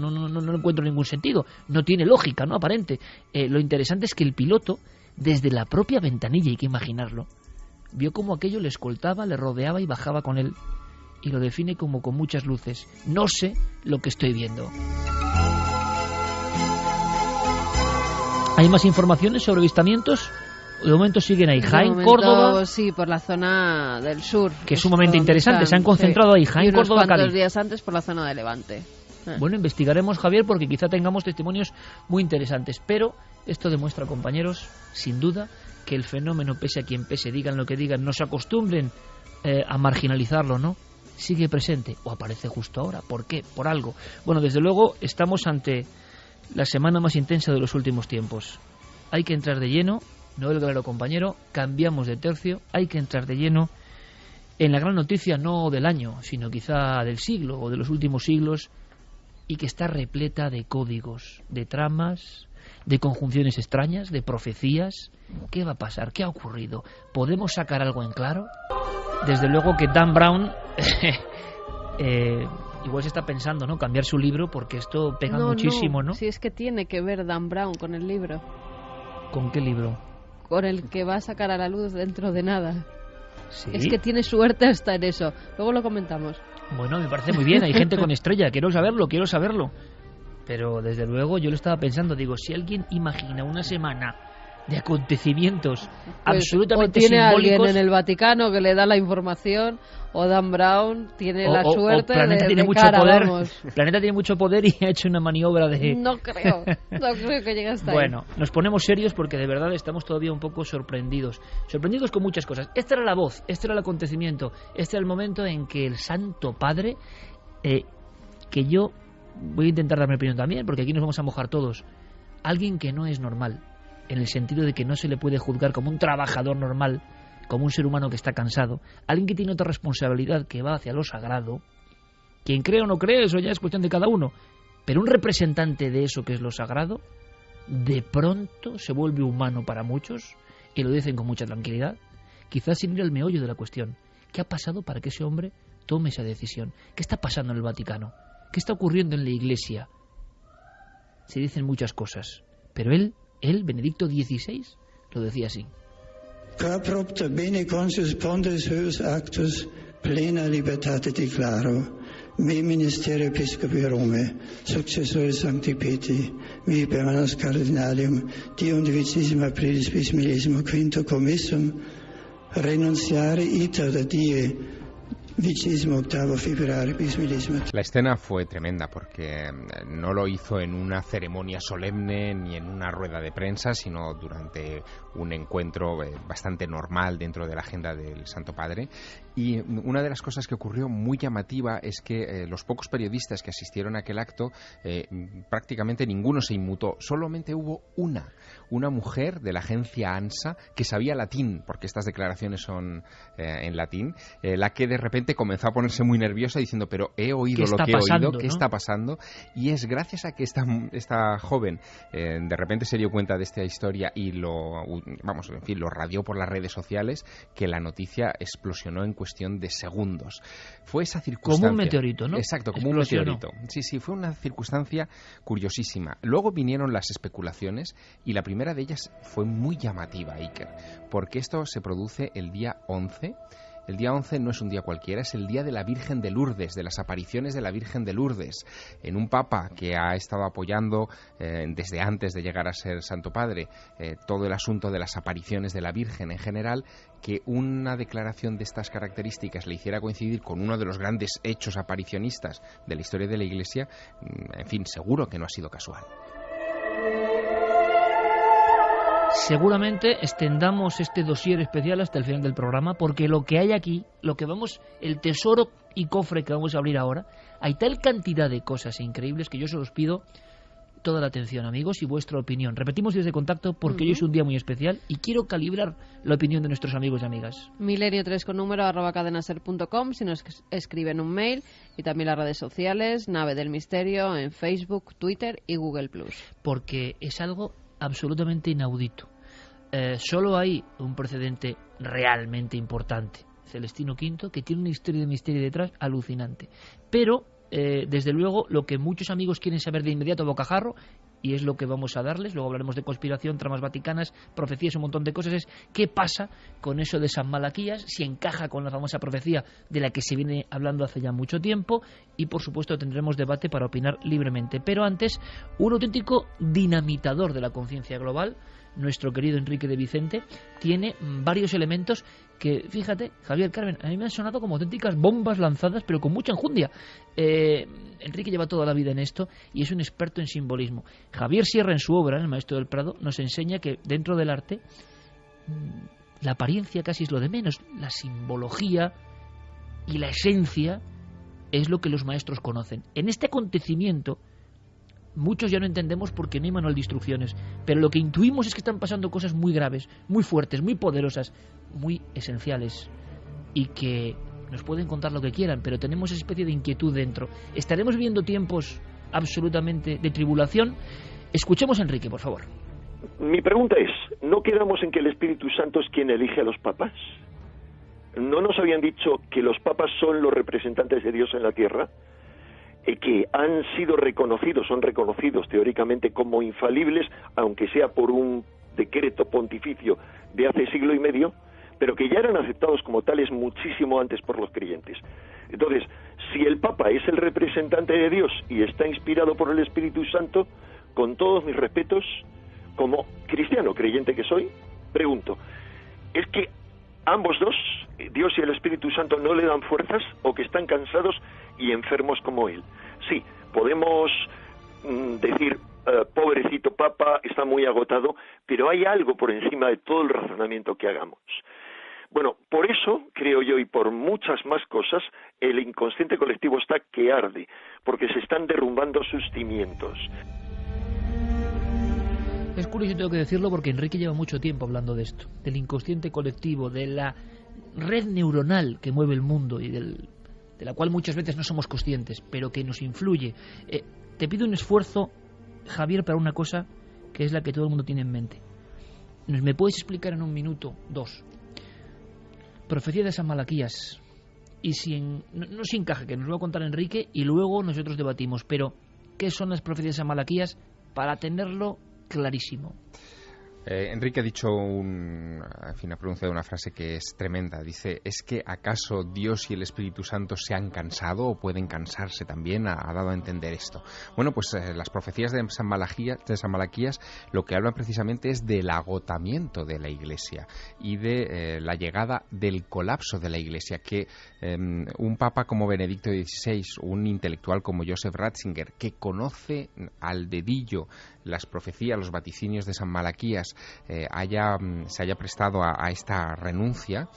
encuentro ningún sentido, no tiene lógica, no aparente. Lo interesante es que el piloto, desde la propia ventanilla, hay que imaginarlo, vio cómo aquello le escoltaba, le rodeaba y bajaba con él, y lo define como con muchas luces. No sé lo que estoy viendo. ¿Hay más informaciones sobre avistamientos? De momento siguen ahí. Jaén, Córdoba. Sí, por la zona del sur. Que es sumamente interesante. Se han concentrado ahí. Jaén, Córdoba, Cádiz. Y unos días antes por la zona de Levante. Bueno, investigaremos, Javier, porque quizá tengamos testimonios muy interesantes. Pero esto demuestra, compañeros, sin duda, que el fenómeno, pese a quien pese, digan lo que digan, no se acostumbren a marginalizarlo, ¿no? Sigue presente o aparece justo ahora. ¿Por qué? Por algo. Bueno, desde luego estamos ante la semana más intensa de los últimos tiempos. hay que entrar de lleno, Noel Galero compañero, cambiamos de tercio, hay que entrar de lleno en la gran noticia no del año, sino quizá del siglo o de los últimos siglos, y que está repleta de códigos, de tramas, de conjunciones extrañas, de profecías. ¿Qué va a pasar? ¿Qué ha ocurrido? ¿Podemos sacar algo en claro? Desde luego que Dan Brown igual se está pensando, ¿no?, cambiar su libro, porque esto pega muchísimo, ¿no? Si es que tiene que ver Dan Brown con el libro. ¿Con qué libro? Con el que va a sacar a la luz dentro de nada. ¿Sí? Es que tiene suerte hasta en eso. Luego lo comentamos. Bueno, me parece muy bien, hay gente con estrella, quiero saberlo. Pero desde luego yo lo estaba pensando, digo, si alguien imagina una semana de acontecimientos absolutamente o tiene simbólicos, alguien en el Vaticano que le da la información, o Dan Brown tiene la suerte Planeta de tiene mucho cara, poder. vamos. Planeta tiene mucho poder y ha hecho una maniobra de... No creo que llegue hasta ahí. Bueno, nos ponemos serios porque de verdad estamos todavía un poco sorprendidos con muchas cosas. Esta era la voz, este era el acontecimiento, este era el momento en que el Santo Padre, que yo voy a intentar dar mi opinión también, porque aquí nos vamos a mojar todos, alguien que no es normal, en el sentido de que no se le puede juzgar como un trabajador normal, como un ser humano que está cansado, alguien que tiene otra responsabilidad que va hacia lo sagrado. Quien cree o no cree, eso ya es cuestión de cada uno, pero un representante de eso que es lo sagrado, de pronto se vuelve humano para muchos, y lo dicen con mucha tranquilidad, quizás sin ir al meollo de la cuestión. ¿Qué ha pasado para que ese hombre tome esa decisión? ¿Qué está pasando en el Vaticano? ¿Qué está ocurriendo en la Iglesia? Se dicen muchas cosas, pero él, Benedicto XVI, lo decía así. Qua propter bene consus pondus huius actus plena libertate declaro, me ministerio episcopi Rome, successore Sancti Petri, me per manus cardinalium, die undivicissima aprilis bis millesimo quinto commissum, renunciare iter da die, La escena fue tremenda porque no lo hizo en una ceremonia solemne ni en una rueda de prensa, sino durante un encuentro bastante normal dentro de la agenda del Santo Padre. Y una de las cosas que ocurrió muy llamativa es que los pocos periodistas que asistieron a aquel acto, prácticamente ninguno se inmutó. Solamente hubo una mujer de la agencia ANSA que sabía latín, porque estas declaraciones son en latín, la que de repente comenzó a ponerse muy nerviosa diciendo, pero he oído lo que he oído, ¿qué está pasando? Y es gracias a que esta joven de repente se dio cuenta de esta historia y lo radió por las redes sociales, que la noticia explosionó en cuestión de segundos. Fue esa circunstancia... Como un meteorito, ¿no? Exacto, como un meteorito. Sí, fue una circunstancia curiosísima. Luego vinieron las especulaciones y la primera de ellas fue muy llamativa, Iker, porque esto se produce el día 11. El día 11 no es un día cualquiera, es el día de la Virgen de Lourdes, de las apariciones de la Virgen de Lourdes, en un papa que ha estado apoyando desde antes de llegar a ser Santo Padre todo el asunto de las apariciones de la Virgen en general. Que una declaración de estas características le hiciera coincidir con uno de los grandes hechos aparicionistas de la historia de la Iglesia, en fin, seguro que no ha sido casual. Seguramente extendamos este dossier especial hasta el final del programa, porque lo que hay aquí, el tesoro y cofre que vamos a abrir ahora, hay tal cantidad de cosas increíbles que yo se los pido toda la atención, amigos, y vuestra opinión. Repetimos desde contacto porque hoy es un día muy especial y quiero calibrar la opinión de nuestros amigos y amigas. Milenio3 con número @cadenaser.com si nos escriben un mail, y también las redes sociales, Nave del Misterio en Facebook, Twitter y Google+. Porque es algo absolutamente inaudito. Solo hay un precedente realmente importante, Celestino V, que tiene una historia de misterio detrás alucinante. Pero desde luego, lo que muchos amigos quieren saber de inmediato a bocajarro, y es lo que vamos a darles, luego hablaremos de conspiración, tramas vaticanas, profecías, un montón de cosas, es qué pasa con eso de San Malaquías, si encaja con la famosa profecía de la que se viene hablando hace ya mucho tiempo, y por supuesto tendremos debate para opinar libremente. Pero antes, un auténtico dinamitador de la conciencia global, nuestro querido Enrique de Vicente, tiene varios elementos que, fíjate, Javier, Carmen, a mí me han sonado como auténticas bombas lanzadas, pero con mucha enjundia. Enrique lleva toda la vida en esto y es un experto en simbolismo. Javier Sierra, en su obra, El Maestro del Prado, nos enseña que dentro del arte la apariencia casi es lo de menos, la simbología y la esencia es lo que los maestros conocen. En este acontecimiento muchos ya no entendemos porque no hay manual de instrucciones, pero lo que intuimos es que están pasando cosas muy graves, muy fuertes, muy poderosas, muy esenciales, y que nos pueden contar lo que quieran, pero tenemos esa especie de inquietud dentro. ¿Estaremos viviendo tiempos absolutamente de tribulación? Escuchemos a Enrique, por favor. Mi pregunta es, ¿no quedamos en que el Espíritu Santo es quien elige a los papas? ¿No nos habían dicho que los papas son los representantes de Dios en la tierra? Que han sido reconocidos, son reconocidos teóricamente como infalibles, aunque sea por un decreto pontificio de hace siglo y medio, pero que ya eran aceptados como tales muchísimo antes por los creyentes. Entonces, si el Papa es el representante de Dios y está inspirado por el Espíritu Santo, con todos mis respetos, como cristiano creyente que soy, pregunto, ¿es que ambos dos, Dios y el Espíritu Santo, no le dan fuerzas o que están cansados y enfermos como él? Sí, podemos decir, pobrecito Papa, está muy agotado, pero hay algo por encima de todo el razonamiento que hagamos. Bueno, por eso, creo yo, y por muchas más cosas, el inconsciente colectivo está que arde, porque se están derrumbando sus cimientos. Es curioso, tengo que decirlo, porque Enrique lleva mucho tiempo hablando de esto, del inconsciente colectivo, de la red neuronal que mueve el mundo y de la cual muchas veces no somos conscientes, pero que nos influye. Te pido un esfuerzo, Javier, para una cosa que es la que todo el mundo tiene en mente. ¿Me puedes explicar en un minuto, dos? Profecía de San Malaquías. Y no se encaja, que nos lo va a contar Enrique y luego nosotros debatimos, pero ¿qué son las profecías de San Malaquías para tenerlo clarísimo? Enrique ha dicho ha pronunciado una frase que es tremenda. Dice, ¿es que acaso Dios y el Espíritu Santo se han cansado o pueden cansarse también? Ha dado a entender esto. Bueno, pues las profecías de San Malaquías lo que hablan precisamente es del agotamiento de la Iglesia y de la llegada del colapso de la Iglesia, que un papa como Benedicto XVI, un intelectual como Joseph Ratzinger, que conoce al dedillo las profecías, los vaticinios de San Malaquías, se haya prestado a esta renuncia,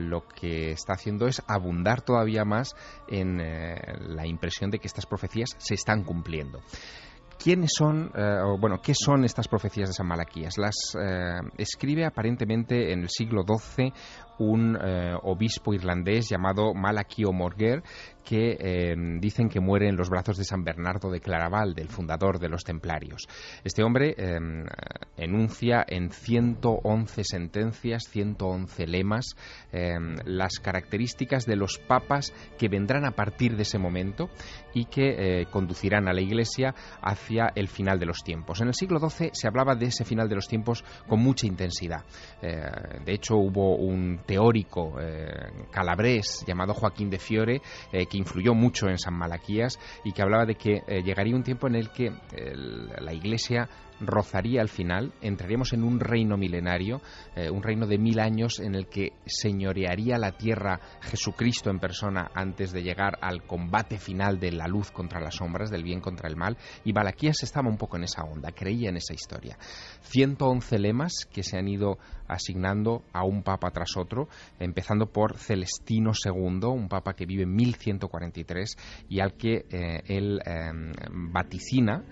lo que está haciendo es abundar todavía más en la impresión de que estas profecías se están cumpliendo. ¿Quiénes son, qué son estas profecías de San Malaquías? Las escribe aparentemente en el siglo XII un obispo irlandés llamado Malachi O'Morger, que dicen que muere en los brazos de San Bernardo de Claraval, del fundador de los templarios. Este hombre enuncia en 111 sentencias, 111 lemas, las características de los papas que vendrán a partir de ese momento y que conducirán a la Iglesia hacia el final de los tiempos. En el siglo XII se hablaba de ese final de los tiempos con mucha intensidad. De hecho, hubo un teórico calabrés llamado Joaquín de Fiore que influyó mucho en San Malaquías y que hablaba de que llegaría un tiempo en el que la Iglesia rozaría al final, entraríamos en un reino milenario, un reino de 1000 años en el que señorearía la tierra Jesucristo en persona antes de llegar al combate final de la luz contra las sombras, del bien contra el mal, y Malaquías estaba un poco en esa onda, creía en esa historia. 111 lemas que se han ido asignando a un papa tras otro, empezando por Celestino II, un papa que vive en 1143 y al que él vaticina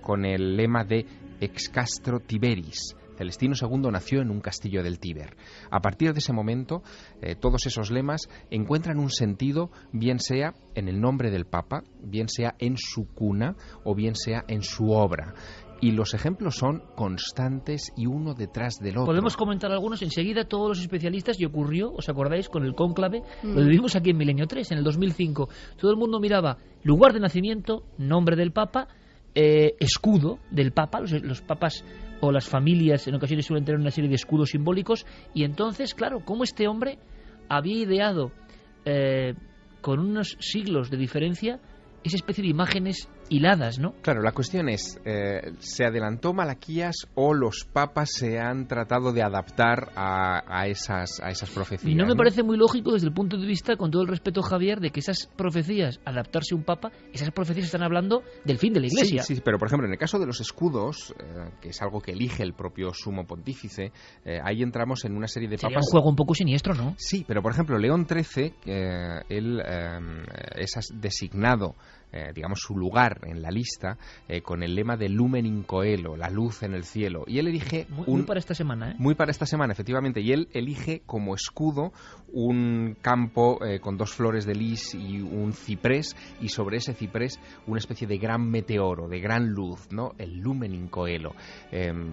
con el lema de Ex castro Tiberis. Celestino II nació en un castillo del Tíber. A partir de ese momento, todos esos lemas encuentran un sentido, bien sea en el nombre del Papa, bien sea en su cuna o bien sea en su obra. Y los ejemplos son constantes y uno detrás del otro. Podemos comentar algunos enseguida, todos los especialistas, y ocurrió, ¿os acordáis? Con el cónclave, lo vivimos aquí en Milenio 3, en el 2005. Todo el mundo miraba lugar de nacimiento, nombre del Papa, escudo del Papa, los papas o las familias en ocasiones suelen tener una serie de escudos simbólicos, y entonces, claro, cómo este hombre había ideado con unos siglos de diferencia esa especie de imágenes hiladas, ¿no? Claro, la cuestión es, ¿se adelantó Malaquías o los papas se han tratado de adaptar a esas profecías? Y no me parece muy lógico desde el punto de vista, con todo el respeto, Javier, de que esas profecías, adaptarse a un papa, esas profecías están hablando del fin de la Iglesia. Sí, pero por ejemplo, en el caso de los escudos, que es algo que elige el propio sumo pontífice, ahí entramos en una serie de Sería papas... un juego un poco siniestro, ¿no? Sí, pero por ejemplo, León XIII, él es designado, digamos, su lugar en la lista con el lema de Lumen in Coelo, la luz en el cielo. Y él elige... Muy para esta semana, ¿eh? Muy para esta semana, efectivamente. Y él elige como escudo un campo con 2 flores de lis y un ciprés, y sobre ese ciprés una especie de gran meteoro, de gran luz, ¿no? El Lumen in Coelo.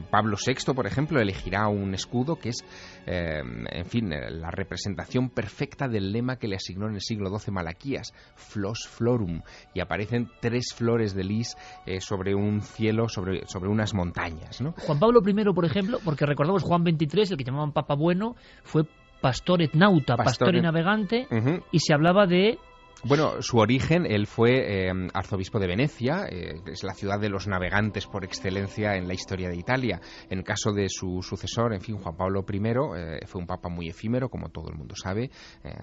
Pablo VI, por ejemplo, elegirá un escudo que es, en fin, la representación perfecta del lema que le asignó en el siglo XII Malaquías, Flos Florum, y aparecen 3 flores de lis sobre un cielo, sobre unas montañas, ¿no? Juan Pablo I, por ejemplo, porque recordamos Juan XXIII, el que llamaban Papa Bueno, fue pastor et nauta, pastor y navegante, y se hablaba de... Bueno, su origen, él fue arzobispo de Venecia, es la ciudad de los navegantes por excelencia en la historia de Italia. En caso de su sucesor, en fin, Juan Pablo I, fue un papa muy efímero, como todo el mundo sabe,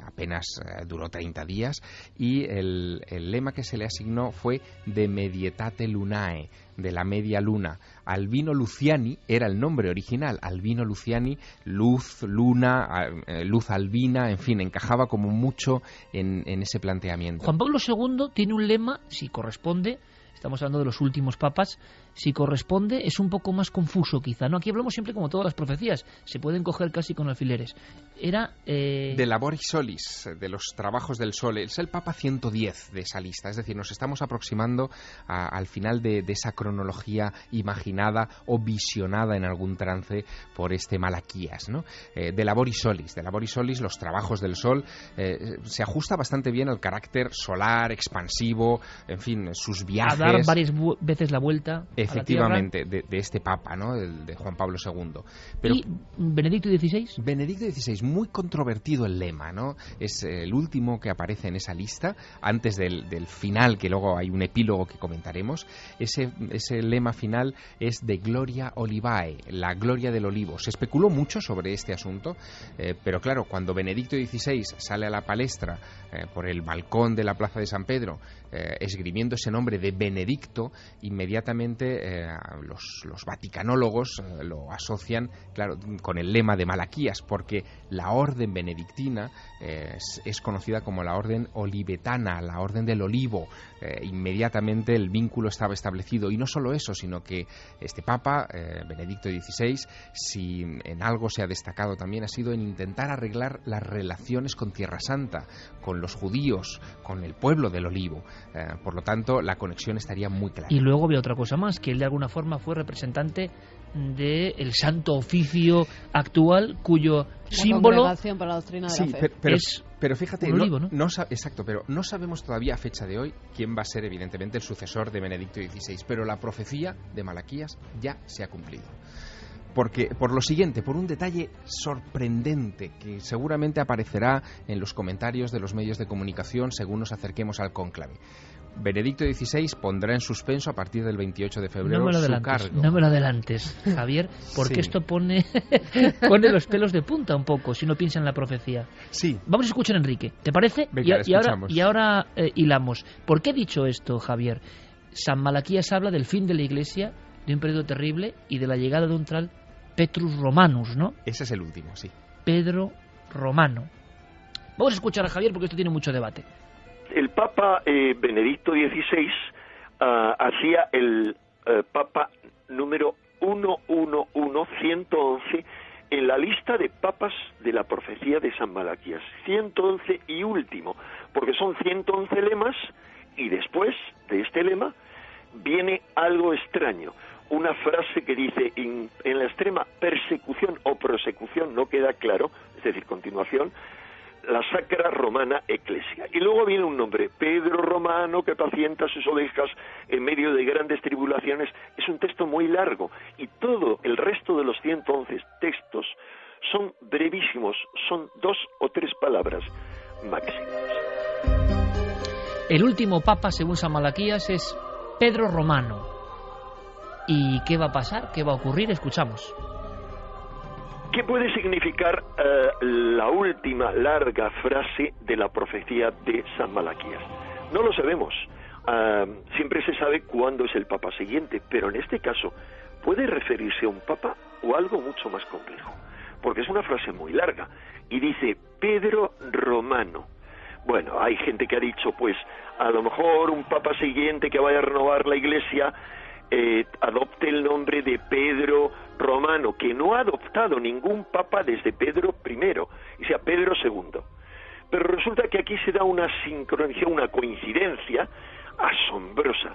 apenas duró 30 días, y el lema que se le asignó fue de Medietate Lunae, de la media luna. Albino Luciani era el nombre original. Albino Luciani, luz, luna, luz albina, en fin, encajaba como mucho en ese planteamiento. Juan Pablo II tiene un lema, si corresponde, estamos hablando de los últimos papas, si corresponde, es un poco más confuso quizá, ¿no? Aquí hablamos siempre como todas las profecías, se pueden coger casi con alfileres. Era... De Laboris Solis, de los trabajos del sol. Es el Papa 110 de esa lista, es decir, nos estamos aproximando al final de esa cronología imaginada o visionada en algún trance por este Malaquías, ¿no? De Laboris Solis, los trabajos del sol, se ajusta bastante bien al carácter solar, expansivo, en fin, sus viajes. A dar varias veces la vuelta. Efectivamente, de este Papa, ¿no? De Juan Pablo II. Pero, ¿y Benedicto XVI? Benedicto XVI, muy controvertido el lema, ¿no? Es el último que aparece en esa lista, antes del final, que luego hay un epílogo que comentaremos. Ese lema final es de Gloria Olivae, la gloria del olivo. Se especuló mucho sobre este asunto, pero claro, cuando Benedicto XVI sale a la palestra por el balcón de la Plaza de San Pedro, esgrimiendo ese nombre de Benedicto, inmediatamente los vaticanólogos lo asocian, claro, con el lema de Malaquías, porque la orden benedictina es conocida como la orden olivetana, la orden del olivo. Inmediatamente el vínculo estaba establecido, y no solo eso, sino que este Papa, Benedicto XVI, si en algo se ha destacado también, ha sido en intentar arreglar las relaciones con Tierra Santa, con los judíos, con el pueblo del olivo. Por lo tanto, la conexión estaría muy clara. Y luego había otra cosa más, que él de alguna forma fue representante del Santo Oficio actual, cuyo símbolo... Congregación para la Doctrina de la Fe. Pero fíjate, olivo, ¿no? Exacto, pero no sabemos todavía a fecha de hoy quién va a ser evidentemente el sucesor de Benedicto XVI, pero la profecía de Malaquías ya se ha cumplido. Porque, por lo siguiente, por un detalle sorprendente que seguramente aparecerá en los comentarios de los medios de comunicación según nos acerquemos al cónclave. Benedicto XVI pondrá en suspenso a partir del 28 de febrero su cargo. No me lo adelantes, Javier, porque Sí. esto pone los pelos de punta un poco, si no piensa en la profecía. Sí. Vamos a escuchar a Enrique, ¿te parece? Venga, y ahora hilamos. ¿Por qué he dicho esto, Javier? San Malaquías habla del fin de la Iglesia, de un periodo terrible y de la llegada de un tal Petrus Romanus, ¿no? Ese es el último, sí. Pedro Romano. Vamos a escuchar a Javier porque esto tiene mucho debate. El Papa Benedicto XVI hacía el Papa número 111 en la lista de papas de la profecía de San Malaquías. 111 y último, porque son 111 lemas, y después de este lema viene algo extraño. Una frase que dice, en la extrema persecución o prosecución, no queda claro, es decir, continuación, la Sacra Romana Ecclesia. Y luego viene un nombre, Pedro Romano, que pacienta sus ovejas en medio de grandes tribulaciones. Es un texto muy largo, y todo el resto de los 111 textos son brevísimos, son 2 o 3 palabras máximas. El último papa, según San Malaquías, es Pedro Romano. ¿Y qué va a pasar? ¿Qué va a ocurrir? Escuchamos. ¿Qué puede significar la última larga frase de la profecía de San Malaquías? No lo sabemos. Siempre se sabe cuándo es el papa siguiente, pero en este caso puede referirse a un papa o algo mucho más complejo, porque es una frase muy larga y dice Pedro Romano. Bueno, hay gente que ha dicho, pues, a lo mejor un papa siguiente que vaya a renovar la Iglesia adopte el nombre de Pedro Romano, que no ha adoptado ningún papa desde Pedro I, y sea Pedro II. Pero resulta que aquí se da una sincronización, una coincidencia asombrosa.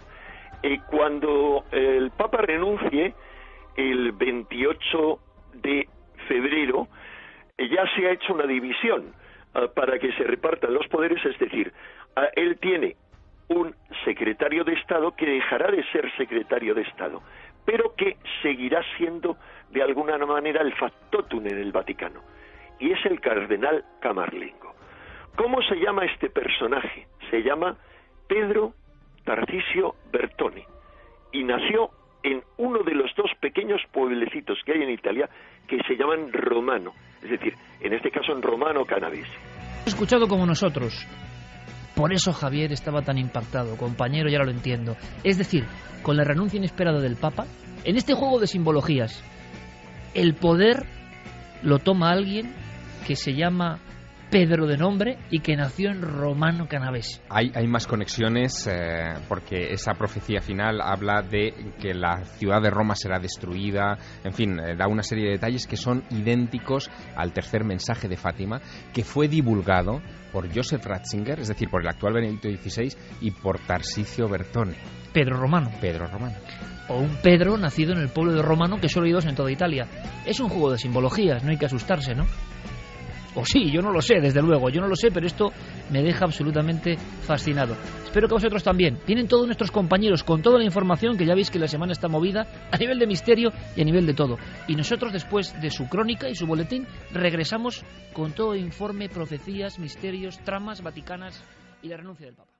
Cuando el papa renuncie, el 28 de febrero, ya se ha hecho una división para que se repartan los poderes, es decir, él tiene un secretario de Estado que dejará de ser secretario de Estado, pero que seguirá siendo de alguna manera el factotum en el Vaticano, y es el cardenal Camarlengo. ¿Cómo se llama este personaje? Se llama Pedro Tarcisio Bertone, y nació en uno de los 2 pequeños pueblecitos que hay en Italia que se llaman Romano, es decir, en este caso en Romano Canavese. Escuchado como nosotros. Por eso Javier estaba tan impactado, compañero, ya lo entiendo. Es decir, con la renuncia inesperada del Papa, en este juego de simbologías, el poder lo toma alguien que se llama Pedro de nombre y que nació en Romano Canavese. Hay más conexiones porque esa profecía final habla de que la ciudad de Roma será destruida, en fin, da una serie de detalles que son idénticos al tercer mensaje de Fátima, que fue divulgado por Joseph Ratzinger, es decir, por el actual Benedicto XVI, y por Tarcisio Bertone. Pedro Romano. Pedro Romano. O un Pedro nacido en el pueblo de Romano, que solo hay 2 en toda Italia. Es un juego de simbologías, no hay que asustarse, ¿no? O sí, yo no lo sé, desde luego, yo no lo sé, pero esto me deja absolutamente fascinado. Espero que vosotros también. Vienen todos nuestros compañeros con toda la información, que ya veis que la semana está movida a nivel de misterio y a nivel de todo. Y nosotros, después de su crónica y su boletín, regresamos con todo informe, profecías, misterios, tramas vaticanas y la renuncia del Papa.